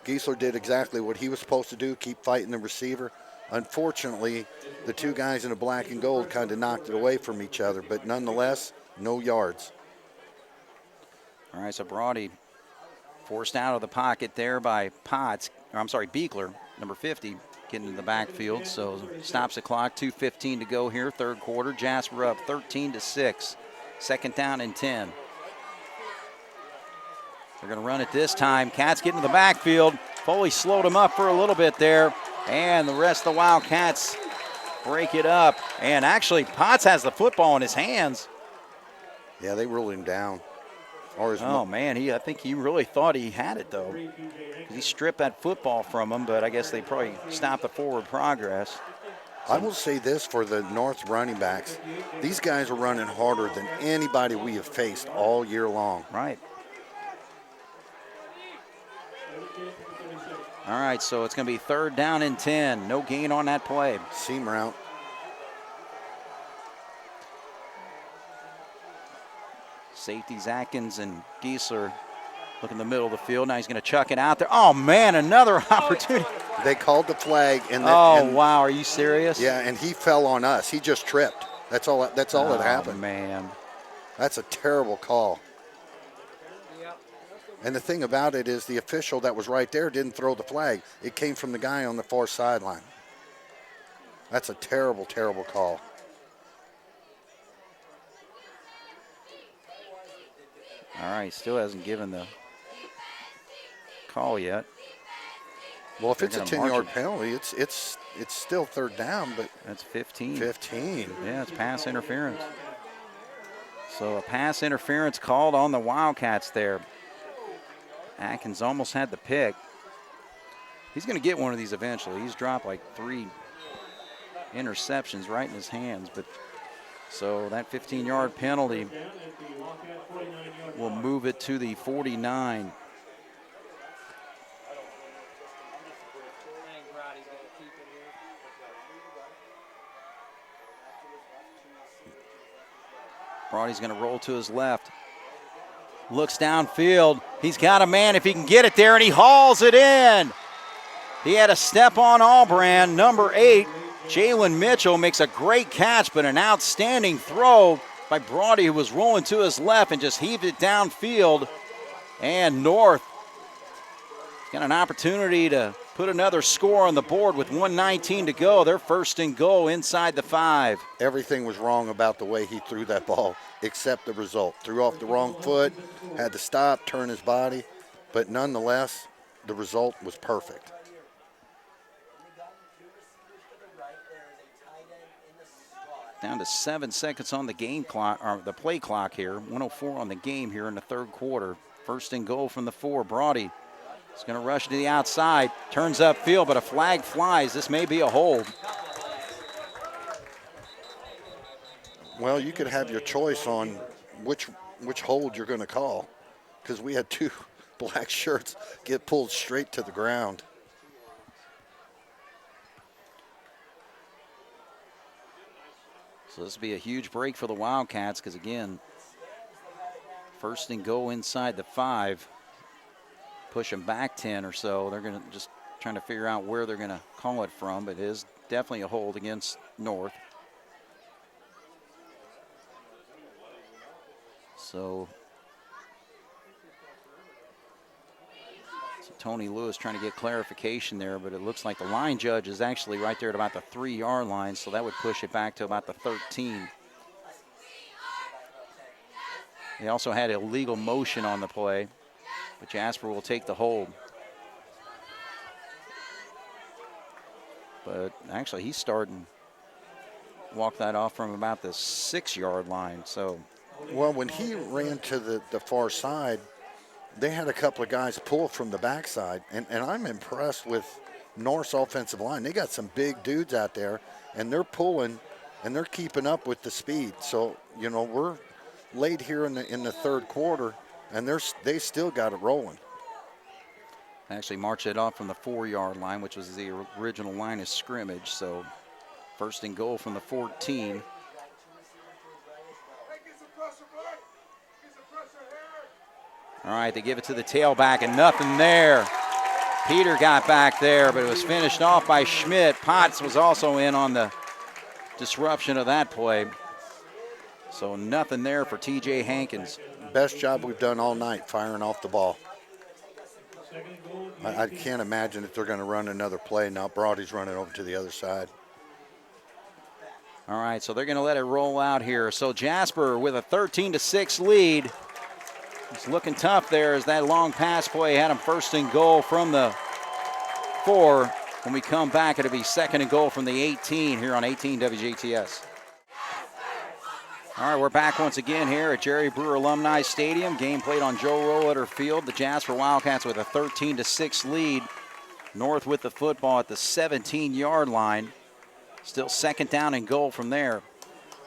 Giesler did exactly what he was supposed to do, keep fighting the receiver. Unfortunately, the two guys in the black and gold kind of knocked it away from each other, but nonetheless, no yards. All right, so Brody forced out of the pocket there by Beekler, number 50. getting to the backfield. So stops the clock, 2:15 to go here, third quarter. Jasper up 13-6. Second down and 10. They're going to run it this time. Cats get into the backfield. Foley slowed him up for a little bit there. And the rest of the Wildcats break it up. And actually, Potts has the football in his hands. Yeah, they ruled him down. Oh, man, I think he really thought he had it, though. He stripped that football from him, but I guess they probably stopped the forward progress. I will say this for the North running backs. These guys are running harder than anybody we have faced all year long. Right. All right, so it's going to be third down and 10. No gain on that play. Seam route. Safeties Atkins and Giesler look in the middle of the field. Now he's going to chuck it out there. Oh, man, another opportunity. They called the flag. Wow, are you serious? Yeah, and he fell on us. He just tripped. That's all that happened. Oh, man. That's a terrible call. And the thing about it is the official that was right there didn't throw the flag. It came from the guy on the far sideline. That's a terrible, terrible call. All right, still hasn't given the call yet. Well, if it's a 10-yard penalty, it's still third down, but that's 15. 15. Yeah, it's pass interference. So a pass interference called on the Wildcats there. Atkins almost had the pick. He's going to get one of these eventually. He's dropped like 3 interceptions right in his hands, but so that 15-yard penalty will move it to the 49. Brody's going to roll to his left. Looks downfield. He's got a man if he can get it there, and he hauls it in. He had a step on Allbrand. Number 8, Jalen Mitchell, makes a great catch, but an outstanding throw by Brody, who was rolling to his left and just heaved it downfield. And North got an opportunity to put another score on the board with 1:19 to go. They're first and goal inside the 5. Everything was wrong about the way he threw that ball, except the result. Threw off the wrong foot, had to stop, turn his body, but nonetheless, the result was perfect. Down to 7 seconds on the game clock, or the play clock here. 1:04 on the game here in the third quarter. First and goal from the 4. Brody is going to rush to the outside. Turns upfield, but a flag flies. This may be a hold. Well, you could have your choice on which hold you're going to call, because we had 2 black shirts get pulled straight to the ground. So this will be a huge break for the Wildcats because, again, first and goal inside the 5. Push them back 10 or so. They're going to just trying to figure out where they're going to call it from, but it is definitely a hold against North. So Tony Lewis trying to get clarification there, but it looks like the line judge is actually right there at about the 3-yard line, so that would push it back to about the 13. They also had illegal motion on the play, but Jasper will take the hold. But actually, he's starting to walk that off from about the 6-yard line. So, well, when he ran to the far side, they had a couple of guys pull from the backside, and I'm impressed with North's offensive line. They got some big dudes out there, and they're pulling, and they're keeping up with the speed. So, you know, we're late here in the third quarter, and they still got it rolling. Actually marched it off from the 4-yard line, which was the original line of scrimmage. So first and goal from the 14. All right, they give it to the tailback, and nothing there. Peter got back there, but it was finished off by Schmidt. Potts was also in on the disruption of that play. So nothing there for TJ Hankins. Best job we've done all night, firing off the ball. I can't imagine that they're going to run another play. Now Brody's running over to the other side. All right, so they're going to let it roll out here. So Jasper with a 13-6 lead. It's looking tough there as that long pass play had him first and goal from the 4. When we come back, it'll be second and goal from the 18 here on 18 WJTS. All right, we're back once again here at Jerry Brewer Alumni Stadium. Game played on Joe Rolleder Field. The Jasper Wildcats with a 13-6 lead. North with the football at the 17-yard line. Still second down and goal from there.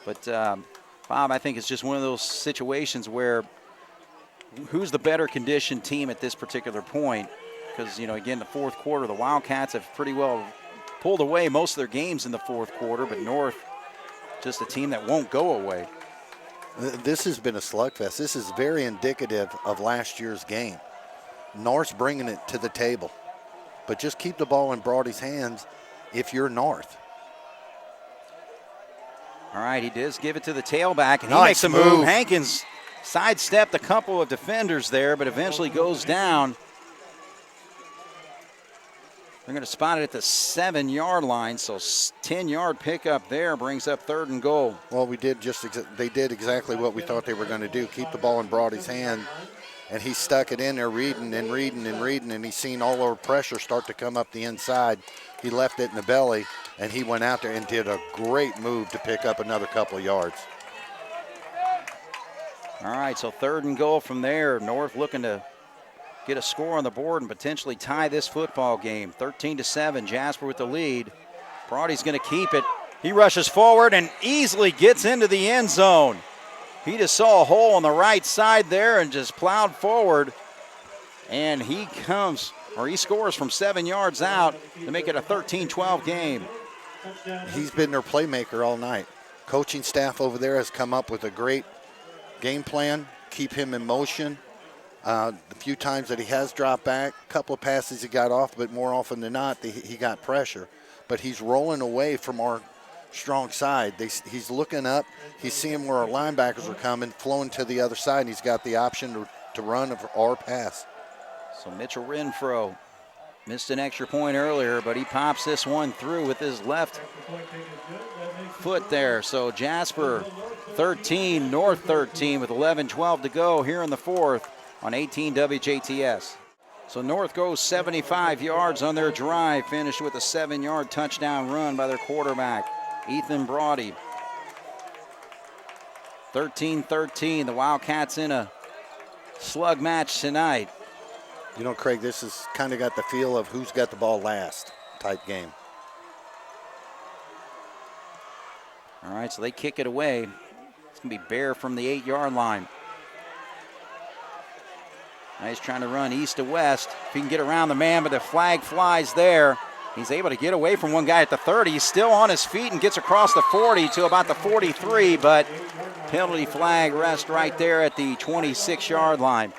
But, Bob, I think it's just one of those situations where who's the better conditioned team at this particular point? Because, again, the fourth quarter, the Wildcats have pretty well pulled away most of their games in the fourth quarter, but North just a team that won't go away. This has been a slugfest. This is very indicative of last year's game. North's bringing it to the table. But just keep the ball in Brody's hands if you're North. All right, he does give it to the tailback, and he Nice makes a move. Hankins sidestepped a couple of defenders there, but eventually goes down. They're going to spot it at the 7-yard line, so 10-yard pickup there brings up third and goal. Well, they did exactly what we thought they were going to do, keep the ball in Brody's hand, and he stuck it in there reading, and he's seen all our pressure start to come up the inside. He left it in the belly, and he went out there and did a great move to pick up another couple of yards. All right, so third and goal from there. North looking to get a score on the board and potentially tie this football game. 13-7, Jasper with the lead. Brody's going to keep it. He rushes forward and easily gets into the end zone. He just saw a hole on the right side there and just plowed forward. And he scores from 7 yards out to make it a 13-12 game. He's been their playmaker all night. Coaching staff over there has come up with a great game plan, keep him in motion. The few times that he has dropped back, a couple of passes he got off, but more often than not, he got pressure. But he's rolling away from our strong side. He's looking up. He's seeing where our linebackers are coming, flowing to the other side, and he's got the option to run or pass. So Mitchell Renfro missed an extra point earlier, but he pops this one through with his left foot there. So Jasper 13, North 13 with 11-12 to go here in the fourth on 18 WJTS. So North goes 75 yards on their drive, finished with a 7-yard touchdown run by their quarterback, Ethan Brody. 13-13, the Wildcats in a slug match tonight. Craig, this has kind of got the feel of who's got the ball last type game. All right, so they kick it away. It's going to be Bear from the 8-yard line. Now he's trying to run east to west. If he can get around the man, but the flag flies there. He's able to get away from one guy at the 30. He's still on his feet and gets across the 40 to about the 43, but penalty flag rests right there at the 26-yard line.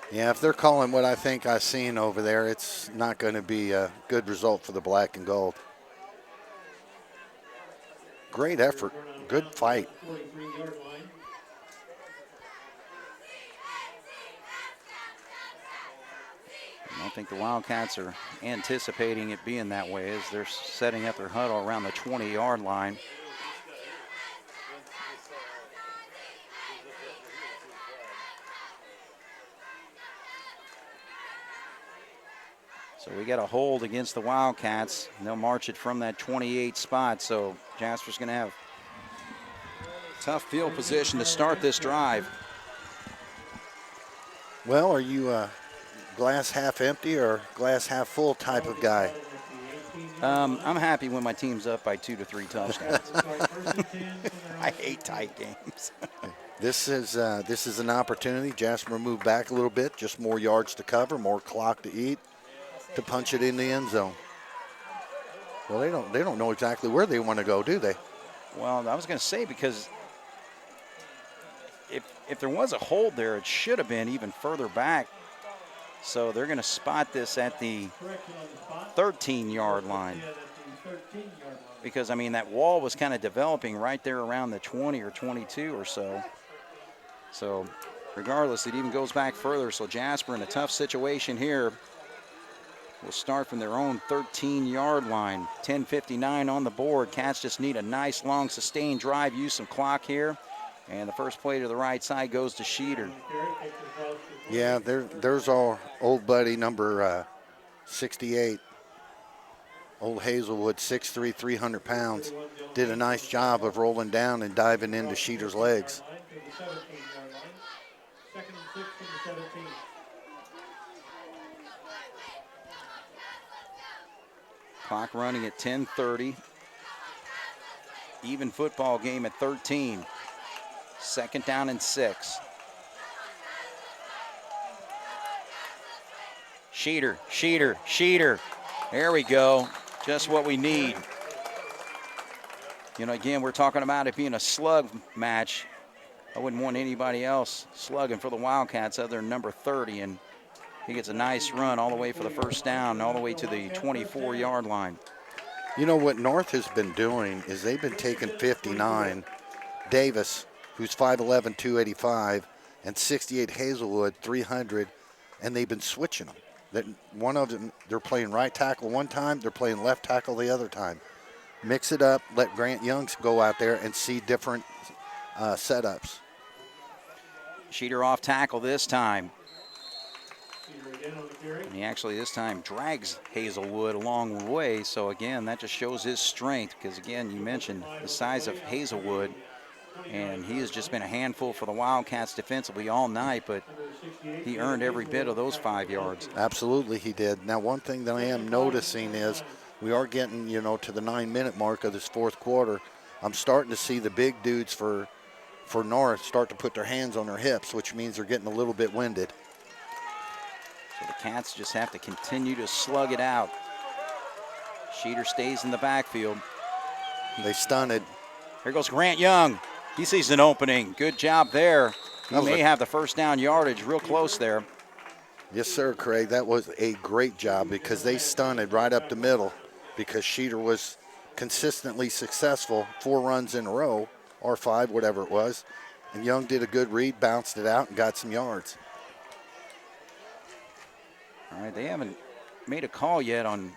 Yeah, if they're calling what I think I've seen over there, it's not going to be a good result for the black and gold. Great effort. Good fight. I don't think the Wildcats are anticipating it being that way as they're setting up their huddle around the 20-yard line. So we got a hold against the Wildcats, and they'll march it from that 28 spot. So Jasper's going to have tough field position to start this drive. Well, are you a glass half empty or glass half full type of guy? I'm happy when my team's up by 2 to 3 touchdowns. I hate tight games. This is an opportunity. Jasper moved back a little bit, just more yards to cover, more clock to eat, to punch it in the end zone. Well, they don't know exactly where they want to go, do they? Well, I was going to say, because if there was a hold there, it should have been even further back. So they're going to spot this at the 13-yard line. Because, I mean, that wall was kind of developing right there around the 20 or 22 or so. So regardless, it even goes back further. So Jasper in a tough situation here. will start from their own 13-yard line. 10:59 on the board. Cats just need a nice, long, sustained drive. Use some clock here. And the first play to the right side goes to Sheeter. Yeah, there's our old buddy, number 68. Old Hazelwood, 6'3", 300 pounds. Did a nice job of rolling down and diving into Sheeter's legs. Clock running at 10:30. Even football game at 13. Second down and 6. Sheeter, Sheeter, Sheeter. There we go. Just what we need. You know, again, we're talking about it being a slug match. I wouldn't want anybody else slugging for the Wildcats other than number 30. And he gets a nice run all the way for the first down, all the way to the 24-yard line. You know what North has been doing is they've been taking 59, Davis, who's 5'11", 285, and 68 Hazelwood, 300, and they've been switching them. That one of them, they're playing right tackle one time, they're playing left tackle the other time. Mix it up, let Grant Youngs go out there and see different setups. Sheeter off tackle this time. And he actually this time drags Hazelwood a long way. So again, that just shows his strength because again, you mentioned the size of Hazelwood. And he has just been a handful for the Wildcats defensively all night, but he earned every bit of those 5 yards. Absolutely he did. Now one thing that I am noticing is we are getting, you know, to the 9-minute mark of this fourth quarter. I'm starting to see the big dudes for North start to put their hands on their hips, which means they're getting a little bit winded. So the Cats just have to continue to slug it out. Sheeter stays in the backfield. They stunted. Here goes Grant Young. He sees an opening. Good job there. He may have the first down yardage real close there. Yes, sir, Craig. That was a great job because they stunted right up the middle because Sheeter was consistently successful 4 runs in a row, or 5, whatever it was. And Young did a good read, bounced it out, and got some yards. All right, they haven't made a call yet on.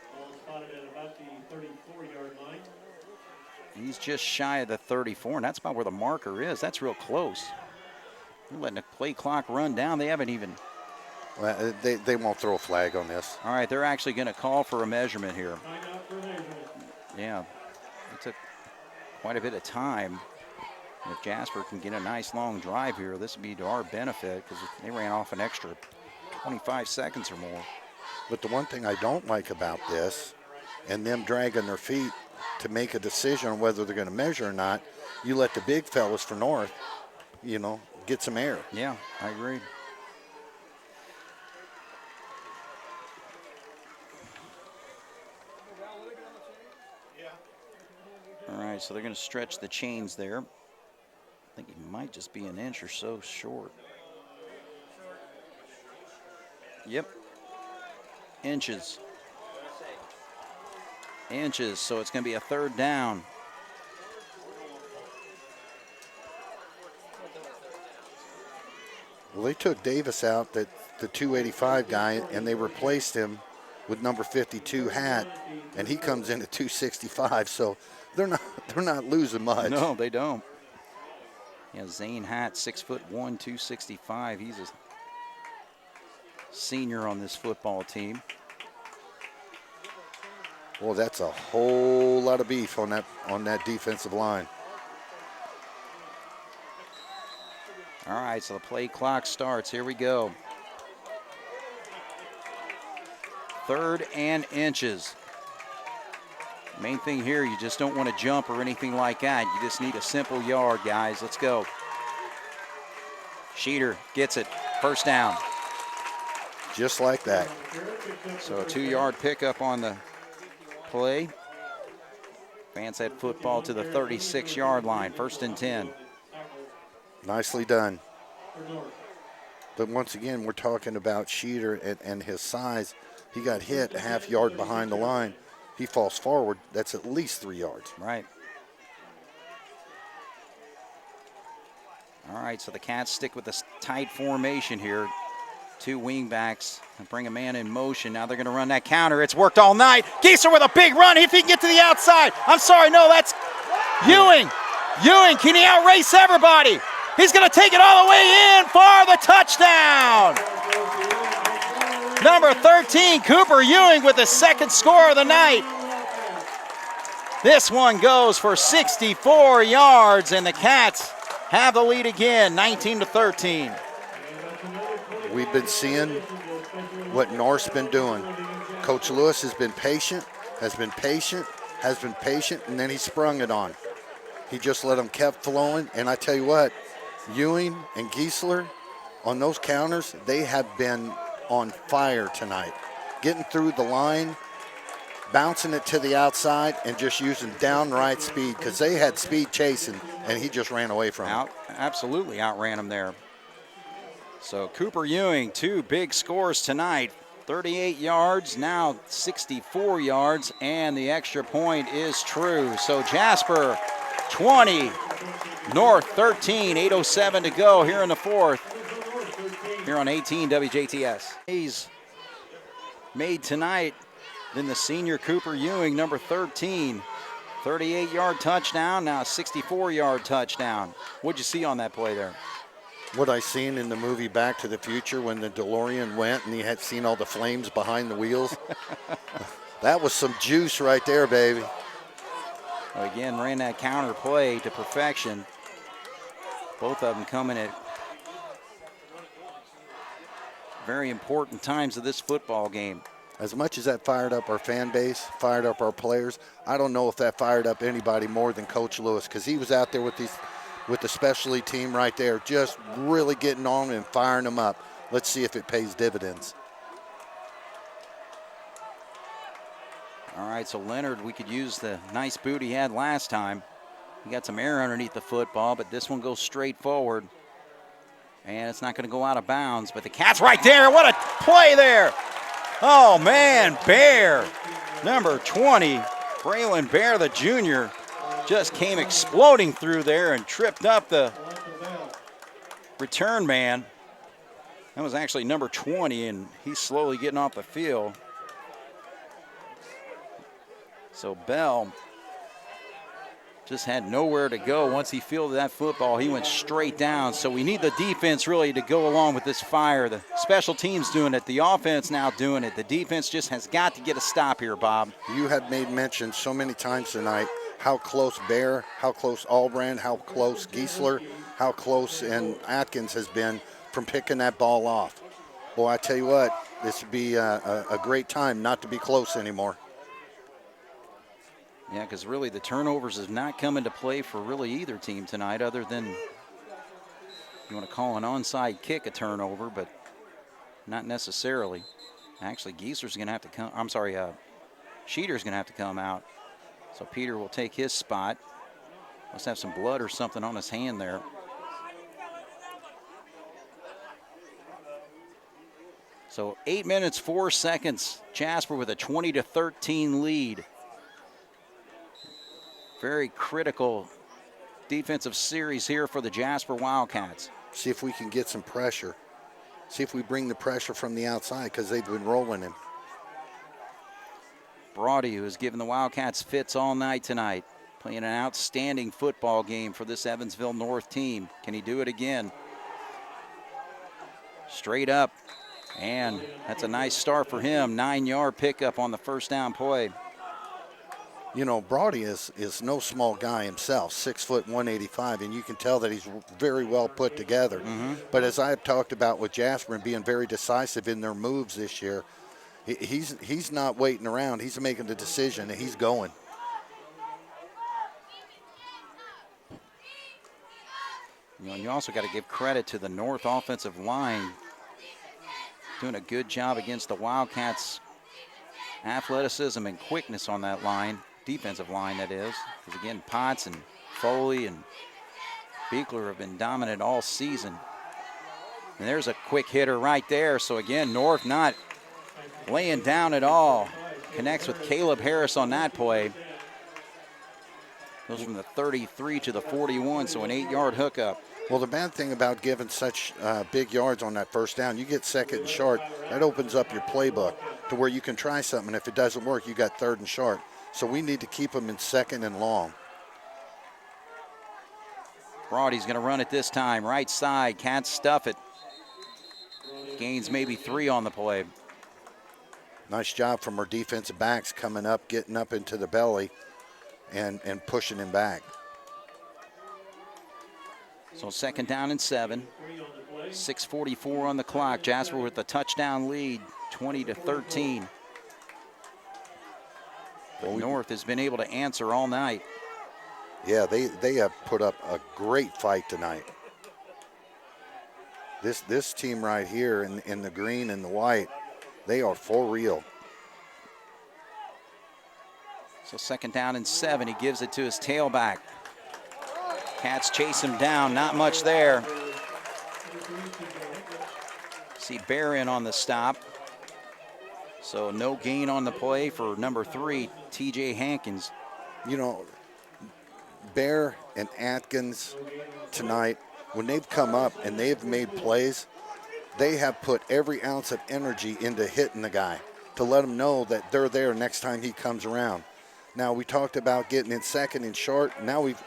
He's just shy of the 34, and that's about where the marker is. That's real close. They're letting the play clock run down. They haven't even. Well, they won't throw a flag on this. All right, they're actually going to call for a measurement here. Yeah, it took quite a bit of time. If Jasper can get a nice long drive here, this would be to our benefit because they ran off an extra 25 seconds or more. But the one thing I don't like about this, and them dragging their feet to make a decision on whether they're going to measure or not, you let the big fellas for North, you know, get some air. Yeah, I agree. All right, so they're going to stretch the chains there. I think he might just be an inch or so short. Yep. Inches. So it's going to be a third down. Well, they took Davis out, the 285 guy, and they replaced him with number 52 Hat, and he comes in at 265. So they're not losing much. No, they don't. Yeah, Zane Hatt, 6'1", 265. He's a senior on this football team. Well, that's a whole lot of beef on that defensive line. All right, so the play clock starts. Here we go. 3rd and inches. Main thing here, you just don't want to jump or anything like that. You just need a simple yard, guys. Let's go. Sheeter gets it. First down. Just like that. So a 2-yard pickup on the play. Advance that football to the 36-yard line. 1st and 10. Nicely done. But once again, we're talking about Sheeter and his size. He got hit a half yard behind the line. He falls forward. That's at least 3 yards. Right. All right, so the Cats stick with this tight formation here. Two wing backs and bring a man in motion. Now they're going to run that counter. It's worked all night. Gieser with a big run. If he can get to the outside. I'm sorry, no, that's Ewing. Ewing, can he outrace everybody? He's going to take it all the way in for the touchdown. Number 13, Cooper Ewing with the second score of the night. This one goes for 64 yards, and the Cats have the lead again, 19-13. We've been seeing what North's been doing. Coach Lewis has been patient, and then he sprung it on. He just let them kept flowing, and I tell you what, Ewing and Giesler, on those counters, they have been on fire tonight. Getting through the line, bouncing it to the outside, and just using downright speed, because they had speed chasing, and he just ran away from it. Absolutely outran him there. So Cooper Ewing, two big scores tonight. 38 yards, now 64 yards, and the extra point is true. So Jasper 20, North 13, 8:07 to go here in the fourth. Here on 18 WJTS. He's made tonight. Then the senior Cooper Ewing, number 13, 38-yard touchdown, now a 64-yard touchdown. What'd you see on that play there? What I seen in the movie Back to the Future when the DeLorean went and he had seen all the flames behind the wheels. That was some juice right there, baby. Well, again, ran that counter play to perfection. Both of them coming at very important times of this football game. As much as that fired up our fan base, fired up our players, I don't know if that fired up anybody more than Coach Lewis, because he was out there with the specialty team right there, just really getting on and firing them up. Let's see if it pays dividends. All right, so Leonard, we could use the nice boot he had last time. He got some air underneath the football, but this one goes straight forward. And it's not going to go out of bounds, but the Cats right there. What a play there. Oh, man, Bear, number 20, Braylon Bear, the junior, just came exploding through there and tripped up the return man. That was actually number 20, and he's slowly getting off the field. So Bell just had nowhere to go. Once he fielded that football, he went straight down. So we need the defense really to go along with this fire. The special teams doing it, the offense now doing it. The defense just has got to get a stop here, Bob. You had made mention so many times tonight how close Bear, how close Albrand, how close Giesler, how close and Atkins has been from picking that ball off. Boy, I tell you what, this would be a great time not to be close anymore. Yeah, because really the turnovers have not come into play for really either team tonight, other than you want to call an onside kick a turnover, but not necessarily. Actually, Gieser's going to have to come. I'm sorry, Sheeter's going to have to come out. So Peter will take his spot. Must have some blood or something on his hand there. So 8 minutes, 4 seconds. Jasper with a 20-13 lead. Very critical defensive series here for the Jasper Wildcats. See if we can get some pressure. See if we bring the pressure from the outside, because they've been rolling him. Brody, who has given the Wildcats fits all night tonight, playing an outstanding football game for this Evansville North team. Can he do it again? Straight up, and that's a nice start for him. 9-yard pickup on the first down play. You know, Brody is no small guy himself, 6 foot 185, and you can tell that he's very well put together. But as I've talked about with Jasper and being very decisive in their moves this year, he's not waiting around. He's making the decision, and he's going. You know, and you also got to give credit to the North offensive line, doing a good job against the Wildcats' athleticism and quickness on that line. Defensive line, that is. Because again, Potts and Foley and Beekler have been dominant all season. And there's a quick hitter right there. So again, North not laying down at all. Connects with Caleb Harris on that play. Goes from the 33 to the 41, so an 8-yard hookup. Well, the bad thing about giving such big yards on that first down, you get second and short, that opens up your playbook to where you can try something. And if it doesn't work, you got third and short. So we need to keep them in second and long. Broady's going to run it this time. Right side. Can't stuff it. Gains maybe 3 on the play. Nice job from our defensive backs coming up, getting up into the belly and pushing him back. So 2nd down and 7. 6:44 on the clock. Jasper with the touchdown lead, 20-13. But North has been able to answer all night. Yeah, they have put up a great fight tonight. This team right here in the green and the white, they are for real. So 2nd down and 7. He gives it to his tailback. Cats chase him down. Not much there. See Barron on the stop. So no gain on the play for number 3, TJ Hankins. You know, Bear and Atkins tonight, when they've come up and they've made plays, they have put every ounce of energy into hitting the guy to let him know that they're there next time he comes around. Now, we talked about getting in second and short,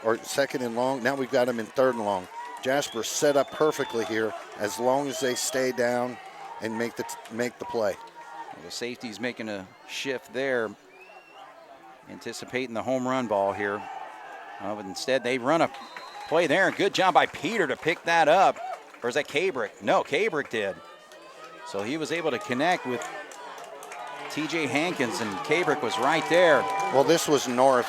or second and long. Now we've got him in third and long. Jasper set up perfectly here as long as they stay down and make the play. The safety's making a shift there, anticipating the home run ball here. But instead, they run a play there. Good job by Peter to pick that up. Or is that Cabrick? No, Cabrick did. So he was able to connect with TJ Hankins, and Cabrick was right there. Well, this was North.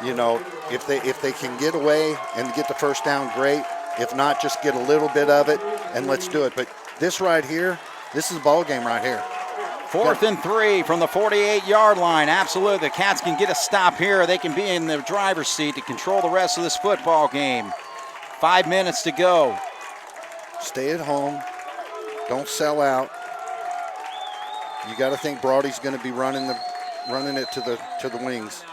You know, if they can get away and get the first down, great. If not, just get a little bit of it, and let's do it. But this right here, this is a ball game right here. 4th and 3 from the 48-yard line. Absolutely, the Cats can get a stop here. They can be in the driver's seat to control the rest of this football game. 5 minutes to go. Stay at home. Don't sell out. You got to think Broady's going to be running it to the wings.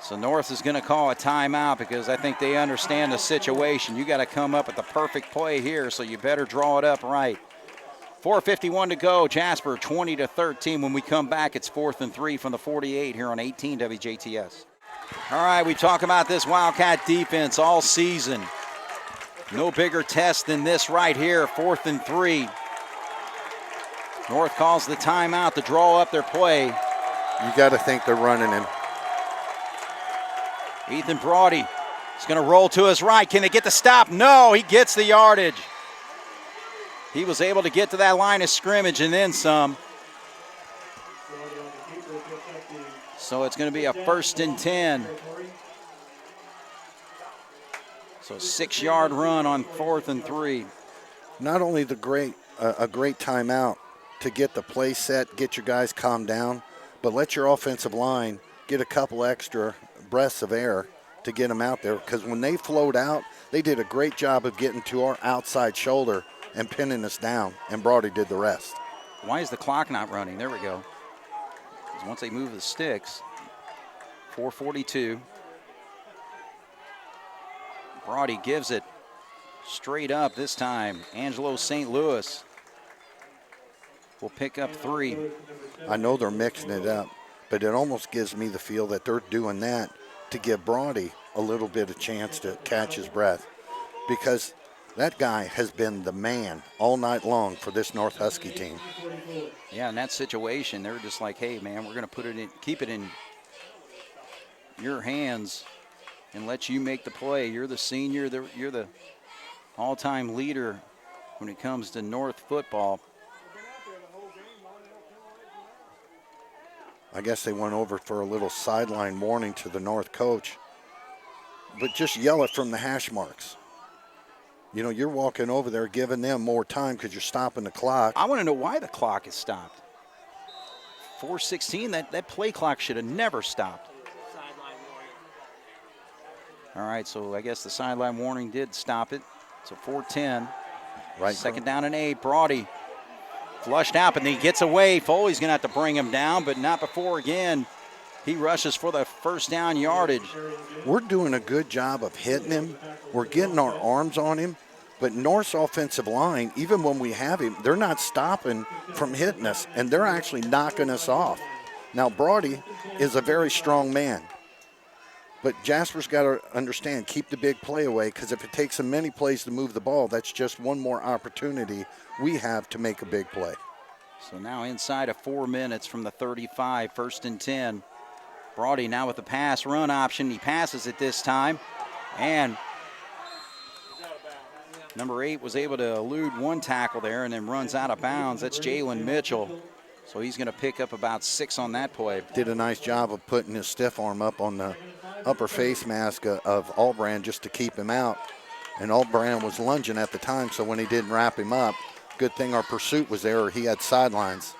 So North is going to call a timeout because I think they understand the situation. You got to come up with the perfect play here, so you better draw it up right. 4:51 to go. Jasper 20-13. When we come back, it's 4th and 3 from the 48 here on 18 WJTS. All right, we talk about this Wildcat defense all season. No bigger test than this right here, 4th and 3. North calls the timeout to draw up their play. You got to think they're running him. Ethan Brody is going to roll to his right. Can they get the stop? No, he gets the yardage. He was able to get to that line of scrimmage and then some. So it's going to be a 1st and 10. So 6-yard run on 4th and 3. Not only a great timeout to get the play set, get your guys calmed down, but let your offensive line get a couple extra breaths of air to get them out there. Because when they flowed out, they did a great job of getting to our outside shoulder and pinning us down, and Brody did the rest. Why is the clock not running? There we go. Once they move the sticks, 4:42. Brody gives it straight up this time. Angelo St. Louis will pick up 3. I know they're mixing it up, but it almost gives me the feel that they're doing that to give Brody a little bit of chance to catch his breath, because that guy has been the man all night long for this North Husky team. Yeah, in that situation, they're just like, hey, man, we're going to put it in, keep it in your hands and let you make the play. You're the senior. You're the all-time leader when it comes to North football. I guess they went over for a little sideline warning to the North coach. But just yell it from the hash marks. You know, you're walking over there giving them more time because you're stopping the clock. I want to know why the clock is stopped. 4:16, that play clock should have never stopped. All right, so I guess the sideline warning did stop it. So 4:10. Right. 2nd down and 8. Brody flushed out, and he gets away. Foley's going to have to bring him down, but not before, again, He rushes for the first down yardage. We're doing a good job of hitting him. We're getting our arms on him. But North's offensive line, even when we have him, they're not stopping from hitting us, and they're actually knocking us off. Now, Brody is a very strong man. But Jasper's got to understand, keep the big play away, because if it takes him many plays to move the ball, that's just one more opportunity we have to make a big play. So now inside of 4 minutes from the 35, 1st and 10. Brody now with the pass run option. He passes it this time. And number 8 was able to elude one tackle there and then runs out of bounds. That's Jalen Mitchell. So he's going to pick up about 6 on that play. Did a nice job of putting his stiff arm up on the upper face mask of Albrand just to keep him out. And Albrand was lunging at the time, so when he didn't wrap him up, good thing our pursuit was there or he had sidelines.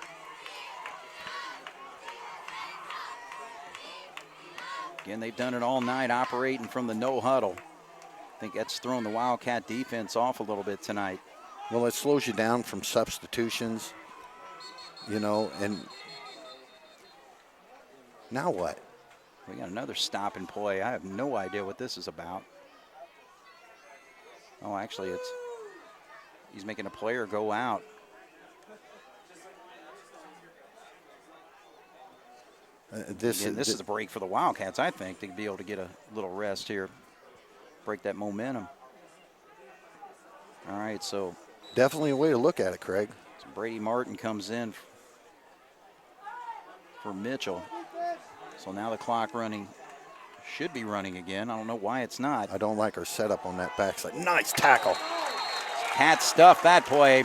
Again, they've done it all night, operating from the no huddle. I think that's thrown the Wildcat defense off a little bit tonight. Well, it slows you down from substitutions, you know, and now what? We got another stop and play. I have no idea what this is about. Oh, actually, he's making a player go out. This is a break for the Wildcats, I think. They'd be able to get a little rest here, break that momentum. All right, so. Definitely a way to look at it, Craig. So Brady Martin comes in for Mitchell. So now the clock should be running again. I don't know why it's not. I don't like our setup on that backside. Nice tackle. Cat stuff that play.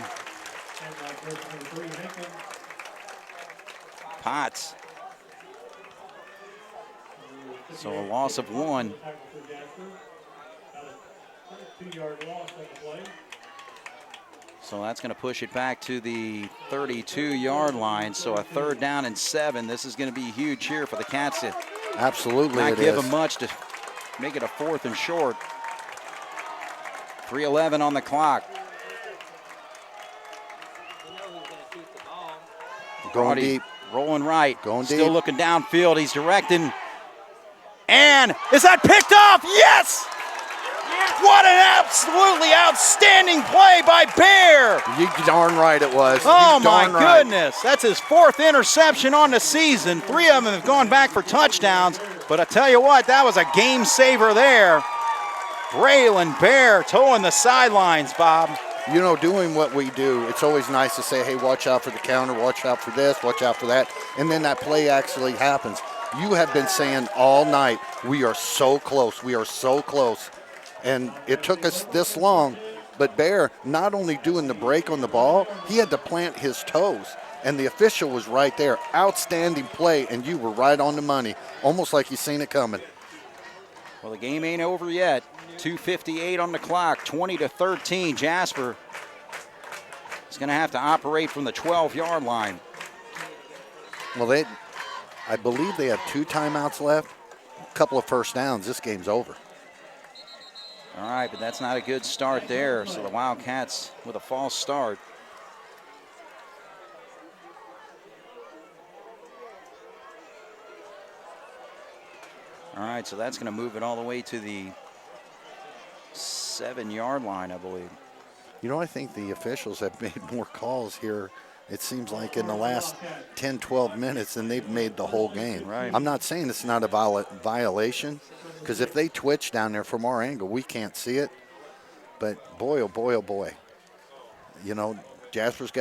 Potts. So a loss of 1. So that's going to push it back to the 32-yard line. So a 3rd down and 7. This is going to be huge here for the Cats to absolutely not give them much to make it a 4th and short. 3:11 on the clock. Going deep. Rolling right. Going deep. Still looking downfield. He's directing. And is that picked off? Yes! What an absolutely outstanding play by Bear. You darn right it was. Oh, my goodness. That's his 4th interception on the season. 3 of them have gone back for touchdowns. But I tell you what, that was a game saver there. Braylon Bear towing the sidelines, Bob. You know, doing what we do, it's always nice to say, hey, watch out for the counter, watch out for this, watch out for that. And then that play actually happens. You have been saying all night, we are so close, we are so close. And it took us this long, but Bear not only doing the break on the ball, he had to plant his toes. And the official was right there. Outstanding play, and you were right on the money, almost like you seen it coming. Well, the game ain't over yet. 2:58 on the clock, 20-13. Jasper is going to have to operate from the 12-yard line. Well, I believe they have 2 timeouts left, a couple of first downs. This game's over. All right, but that's not a good start there. So the Wildcats with a false start. All right, so that's going to move it all the way to the 7-yard line, I believe. You know, I think the officials have made more calls here, it seems like, in the last 10, 12 minutes than they've made the whole game. Right. I'm not saying it's not a violation, because if they twitch down there from our angle, we can't see it. But boy, oh boy, oh boy. You know, Jasper's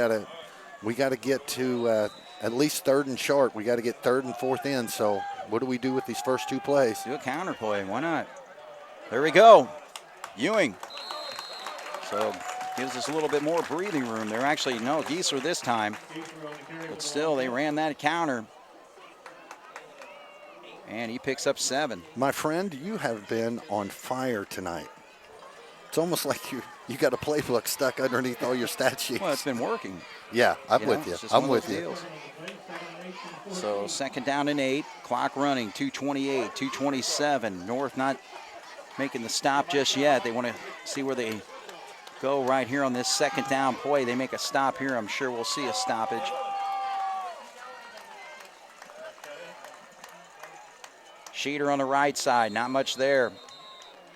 we got to get to at least 3rd and short. We got to get 3rd and 4th in. So what do we do with these first 2 plays? Do a counter play. Why not? There we go. Ewing. So gives us a little bit more breathing room. They're actually, no, Gieser this time. But still, they ran that counter. And he picks up 7. My friend, you have been on fire tonight. It's almost like you got a playbook stuck underneath all your stat sheets. Well, it's been working. Yeah, I'm with you. I'm with you. So 2nd down and 8. Clock running, 2:28, 2:27. North not making the stop just yet. They want to see where they go right here on this 2nd down play. They make a stop here. I'm sure we'll see a stoppage. Sheeter on the right side, not much there.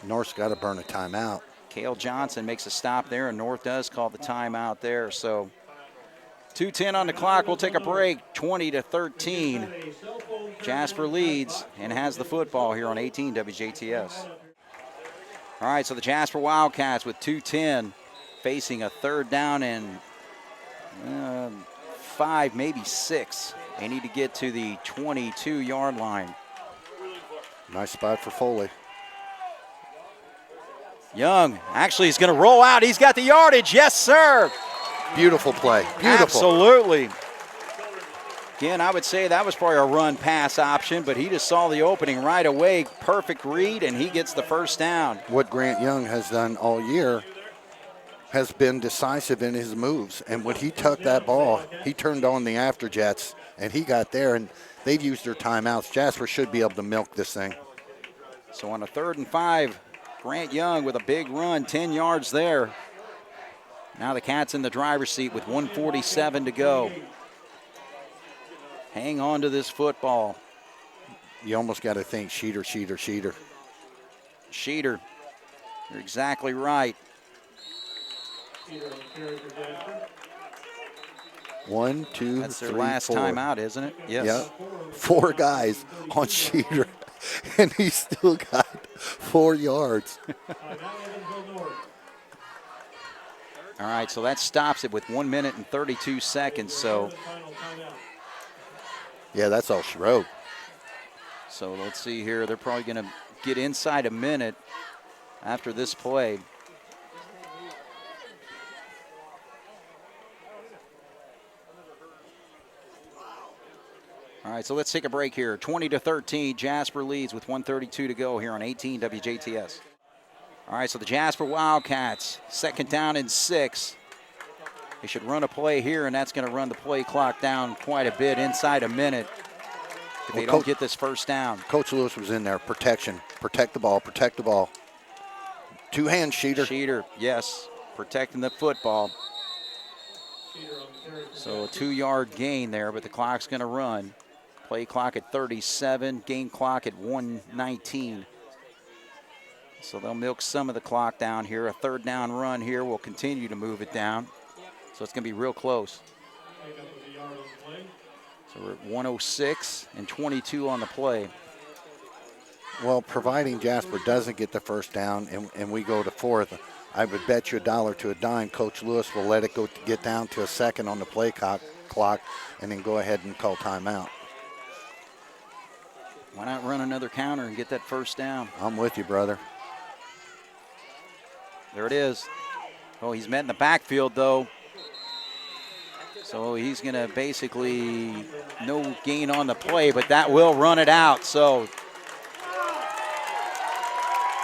North's got to burn a timeout. Cale Johnson makes a stop there, and North does call the timeout there. So 2:10 on the clock. We'll take a break. 20-13. Jasper leads and has the football here on 18 WJTS. All right, so the Jasper Wildcats with 2:10 facing a third down and 5, maybe 6. They need to get to the 22-yard line. Nice spot for Foley. Young actually is going to roll out. He's got the yardage. Yes, sir. Beautiful play. Beautiful. Absolutely. Again, I would say that was probably a run-pass option, but he just saw the opening right away. Perfect read, and he gets the first down. What Grant Young has done all year has been decisive in his moves. And when he tucked that ball, he turned on the afterjets, and he got there, and they've used their timeouts. Jasper should be able to milk this thing. So on a 3rd and 5, Grant Young with a big run, 10 yards there. Now the Cats in the driver's seat with 1:47 to go. Hang on to this football. You almost got to think Sheeter. Sheeter, you're exactly right. 1, 2, That's their 3, last 4. timeout, isn't it? Yes. Yep. 4 guys on Sheeter, and he still got 4 yards. All right, so that stops it with 1 minute and 32 seconds. So Yeah, that's all she wrote. So let's see here. They're probably going to get inside a minute after this play. All right, so let's take a break here. 20-13, Jasper leads with 1:32 to go here on 18 WJTS. All right, so the Jasper Wildcats, 2nd down and 6. They should run a play here, and that's going to run the play clock down quite a bit, inside a minute, if they don't get this first down. Coach Lewis was in there. Protection. Protect the ball. Protect the ball. 2-hand Sheeter. Sheeter, yes, protecting the football. So a 2-yard gain there, but the clock's going to run. Play clock at 37, game clock at 1:19. So they'll milk some of the clock down here. A 3rd down run here will continue to move it down. So it's going to be real close. So we're at 1:06 and 22 on the play. Well, providing Jasper doesn't get the first down and we go to 4th, I would bet you $1 to a dime Coach Lewis will let it go get down to a 2nd on the play clock and then go ahead and call timeout. Why not run another counter and get that first down? I'm with you, brother. There it is. Oh, he's met in the backfield, though. So he's going to basically no gain on the play, but that will run it out. So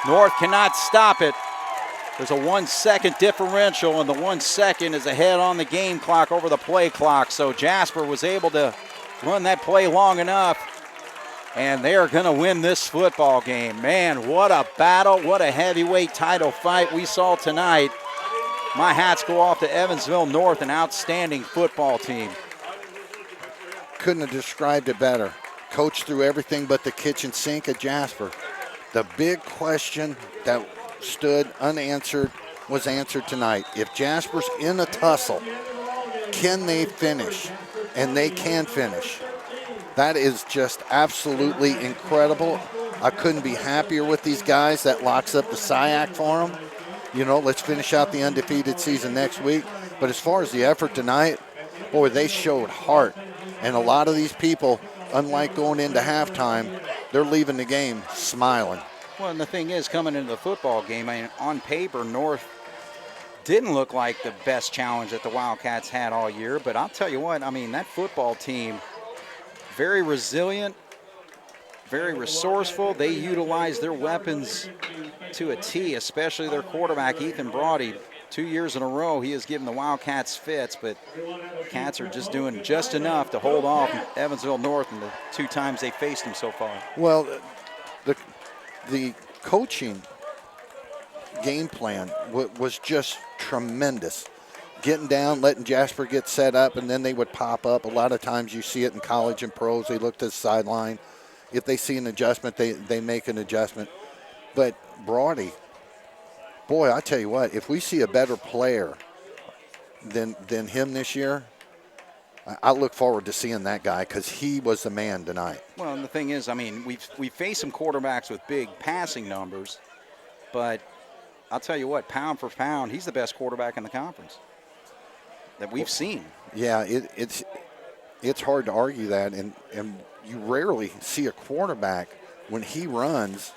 North cannot stop it. There's a 1-second differential, and the 1 second is ahead on the game clock over the play clock. So Jasper was able to run that play long enough, and they are going to win this football game. Man, what a battle, what a heavyweight title fight we saw tonight. My hats go off to Evansville North, an outstanding football team. Couldn't have described it better. Coach threw everything but the kitchen sink at Jasper. The big question that stood unanswered was answered tonight. If Jasper's in a tussle, can they finish? And they can finish. That is just absolutely incredible. I couldn't be happier with these guys. That locks up the SIAC for them. You know, let's finish out the undefeated season next week. But as far as the effort tonight, boy, they showed heart. And a lot of these people, unlike going into halftime, they're leaving the game smiling. Well, and the thing is, coming into the football game, I mean, on paper, North didn't look like the best challenge that the Wildcats had all year. But I'll tell you what, I mean, that football team, very resilient, very resourceful. They utilize their weapons to a T, especially their quarterback, Ethan Brody. 2 years in a row, he has given the Wildcats fits, but Cats are just doing just enough to hold off Evansville North in the 2 times they faced them so far. Well, the coaching game plan was just tremendous. Getting down, letting Jasper get set up, and then they would pop up. A lot of times you see it in college and pros. They look to the sideline, If they see an adjustment, they make an adjustment. But Brody, boy, I tell you what, if we see a better player than him this year, I look forward to seeing that guy because he was the man tonight. Well, and the thing is, I mean, we've faced some quarterbacks with big passing numbers, but I'll tell you what, pound for pound, he's the best quarterback in the conference that we've seen. Yeah, it's hard to argue that, and you rarely see a quarterback when he runs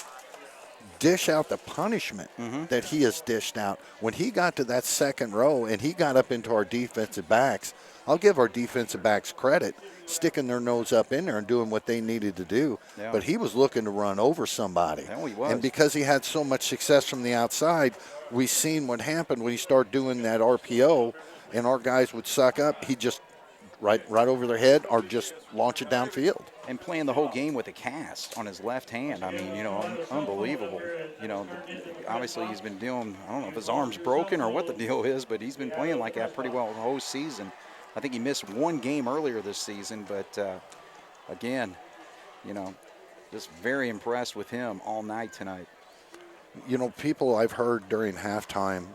dish out the punishment that he has dished out. When he got to that second row and he got up into our defensive backs, I'll give our defensive backs credit, sticking their nose up in there and doing what they needed to do. Yeah. But he was looking to run over somebody. No, he was. And because he had so much success from the outside, we seen what happened when he started doing that RPO and our guys would suck up. He just right over their head or just launch it downfield. And playing the whole game with a cast on his left hand. I mean, unbelievable. Obviously he's been dealing, I don't know if his arm's broken or what the deal is, but he's been playing like that pretty well the whole season. I think he missed one game earlier this season, but again, just very impressed with him all night tonight. People I've heard during halftime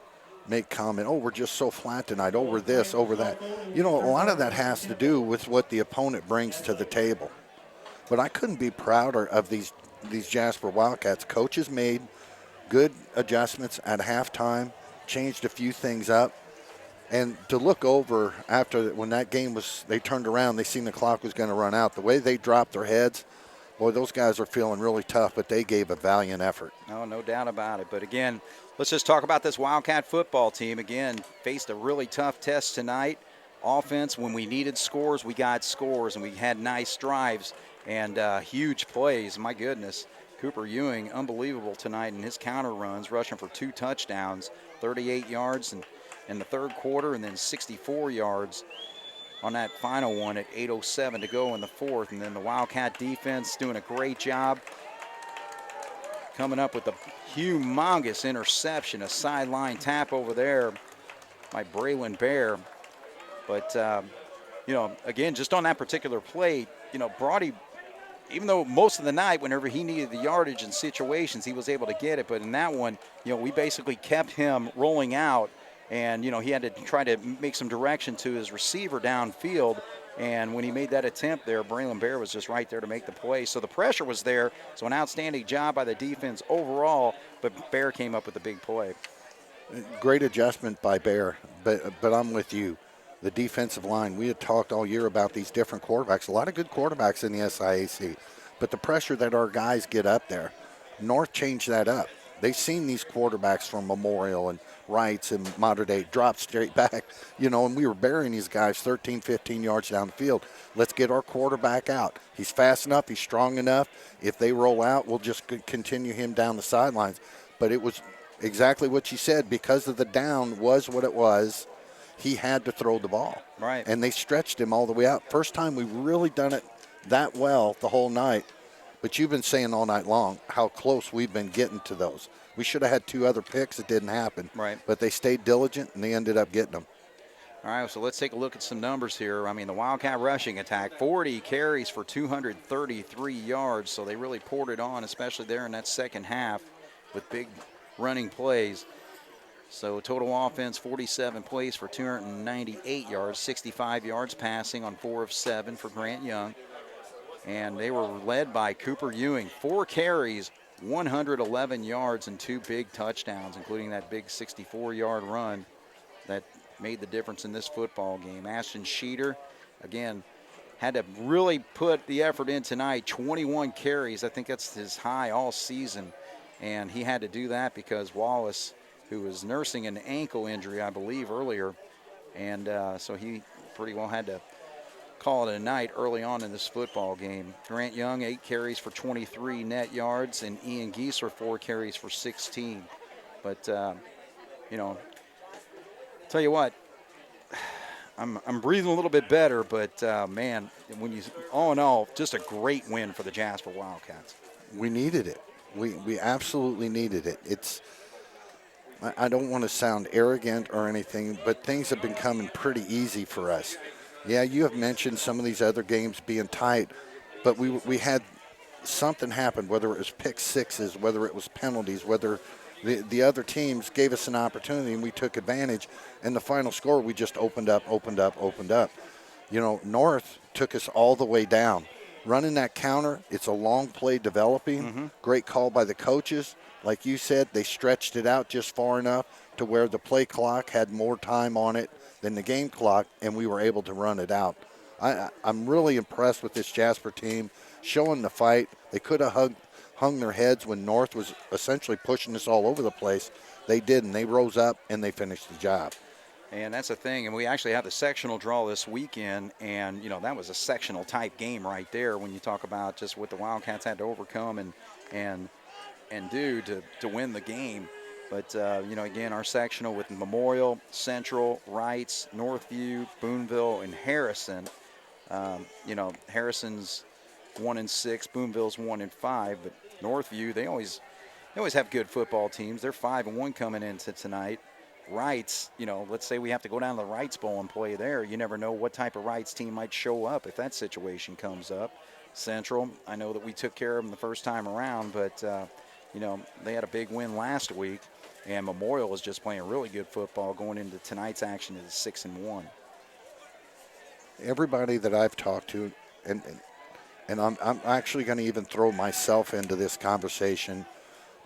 make comment, we're just so flat tonight, we're this, over that. A lot of that has to do with what the opponent brings to the table. But I couldn't be prouder of these Jasper Wildcats. Coaches made good adjustments at halftime, changed a few things up. And to look over after when that game was, they turned around, they seen the clock was going to run out. The way they dropped their heads, boy, those guys are feeling really tough, but they gave a valiant effort. No doubt about it. But again, let's just talk about this Wildcat football team. Again, faced a really tough test tonight. Offense, when we needed scores, we got scores, and we had nice drives and huge plays. My goodness, Cooper Ewing, unbelievable tonight in his counter runs, rushing for 2 touchdowns, 38 yards in the third quarter, and then 64 yards on that final one at 8:07 to go in the fourth. And then the Wildcat defense doing a great job coming up with a humongous interception, a sideline tap over there by Braylon Bear. But, again, just on that particular play, Brody, even though most of the night, whenever he needed the yardage in situations, he was able to get it. But in that one, we basically kept him rolling out. And, he had to try to make some direction to his receiver downfield. And when he made that attempt there, Braylon Bear was just right there to make the play. So the pressure was there. So an outstanding job by the defense overall. But Bear came up with a big play. Great adjustment by Bear. But I'm with you. The defensive line, we had talked all year about these different quarterbacks. A lot of good quarterbacks in the SIAC. But the pressure that our guys get up there, North changed that up. They've seen these quarterbacks from Memorial and Wrights and Mater Dei drop straight back, and we were burying these guys 13, 15 yards down the field. Let's get our quarterback out. He's fast enough. He's strong enough. If they roll out, we'll just continue him down the sidelines. But it was exactly what you said. Because of the down was what it was, he had to throw the ball. Right. And they stretched him all the way out. First time we've really done it that well the whole night. But you've been saying all night long how close we've been getting to those. We should have had 2 other picks. It didn't happen. Right. But they stayed diligent, and they ended up getting them. All right, so let's take a look at some numbers here. I mean, the Wildcat rushing attack, 40 carries for 233 yards. So they really poured it on, especially there in that second half with big running plays. So total offense, 47 plays for 298 yards, 65 yards passing on 4 of 7 for Grant Young. And they were led by Cooper Ewing, 4 carries, 111 yards, and 2 big touchdowns, including that big 64-yard run that made the difference in this football game. Ashton Sheeter, again, had to really put the effort in tonight, 21 carries. I think that's his high all season. And he had to do that because Wallace, who was nursing an ankle injury, I believe, earlier, and so he pretty well had to call it a night early on in this football game. Grant Young, 8 carries for 23 net yards, and Ian Geisler, 4 carries for 16. But, tell you what, I'm breathing a little bit better, but, man, when you all in all, just a great win for the Jasper Wildcats. We needed it. We absolutely needed it. I don't want to sound arrogant or anything, but things have been coming pretty easy for us. Yeah, you have mentioned some of these other games being tight, but we had something happened, whether it was pick sixes, whether it was penalties, whether the other teams gave us an opportunity and we took advantage. And the final score, we just opened up. You know, North took us all the way down. Running that counter, it's a long play developing. Great call by the coaches. Like you said, they stretched it out just far enough to where the play clock had more time on it than the game clock, and we were able to run it out. I'm really impressed with this Jasper team, showing the fight. They could have hung their heads when North was essentially pushing us all over the place. They didn't. They rose up, and they finished the job. And that's the thing, and we actually have the sectional draw this weekend, and, you know, that was a sectional type game right there when you talk about just what the Wildcats had to overcome and do to win the game. But, you know, again, our sectional with Memorial, Central, Wrights, Northview, Boonville, and Harrison. You know, Harrison's 1-6, Boonville's 1-5, but Northview, they always have good football teams. They're 5-1 coming into tonight. Wrights, you know, let's say we have to go down to the Wrights Bowl and play there. You never know what type of Wrights team might show up if that situation comes up. Central, I know that we took care of them the first time around, but, you know, they had a big win last week, and Memorial is just playing really good football going into tonight's action is 6-1. Everybody that I've talked to, and I'm actually going to even throw myself into this conversation,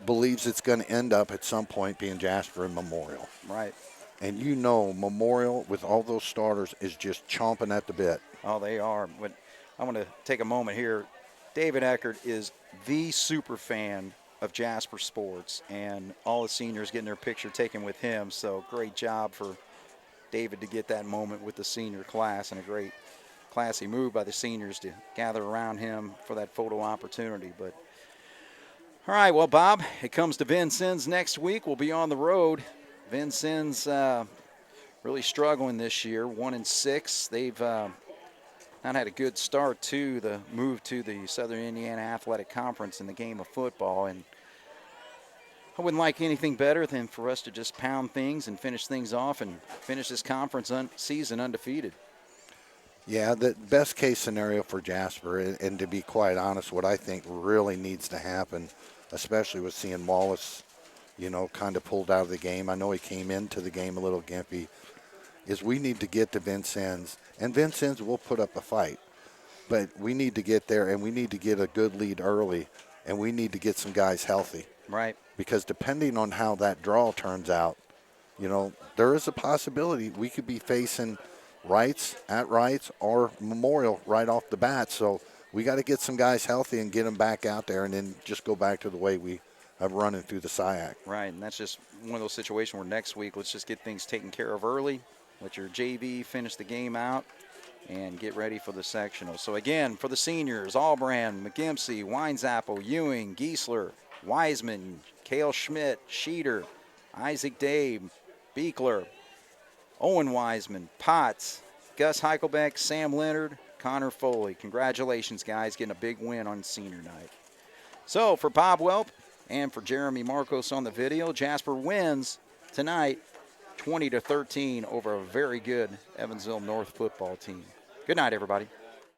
believes it's going to end up at some point being Jasper and Memorial. Right. And you know Memorial, with all those starters, is just chomping at the bit. Oh, they are. But I want to take a moment here. David Eckert is the super fan of Jasper sports, and all the seniors getting their picture taken with him. So great job for David to get that moment with the senior class, and a great classy move by the seniors to gather around him for that photo opportunity. But all right, well, Bob, it comes to Vincennes next week. We'll be on the road. Vincennes really struggling this year, 1-6. They've not had a good start to the move to the Southern Indiana Athletic Conference in the game of football. And I wouldn't like anything better than for us to just pound things and finish things off and finish this conference season undefeated. Yeah, the best case scenario for Jasper, and to be quite honest, what I think really needs to happen, especially with seeing Wallace, you know, kind of pulled out of the game. I know he came into the game a little gimpy, is we need to get to Vincennes, and Vincennes will put up a fight. But we need to get there, and we need to get a good lead early, and we need to get some guys healthy. Right. Because depending on how that draw turns out, you know, there is a possibility we could be facing Wrights or Memorial right off the bat. So we got to get some guys healthy and get them back out there, and then just go back to the way we have running through the SIAC. Right, and that's just one of those situations where next week let's just get things taken care of early. Let your JV finish the game out and get ready for the sectional. So again, for the seniors, Allbrand, McGimpsey, Weinzappel, Ewing, Giesler, Wiseman, Cale Schmidt, Sheeter, Isaac Dave, Beekler, Owen Wiseman, Potts, Gus Heichelbeck, Sam Leonard, Connor Foley. Congratulations, guys, getting a big win on senior night. So for Bob Welp and for Jeremy Marcos on the video, Jasper wins tonight 20-13 over a very good Evansville North football team. Good night, everybody.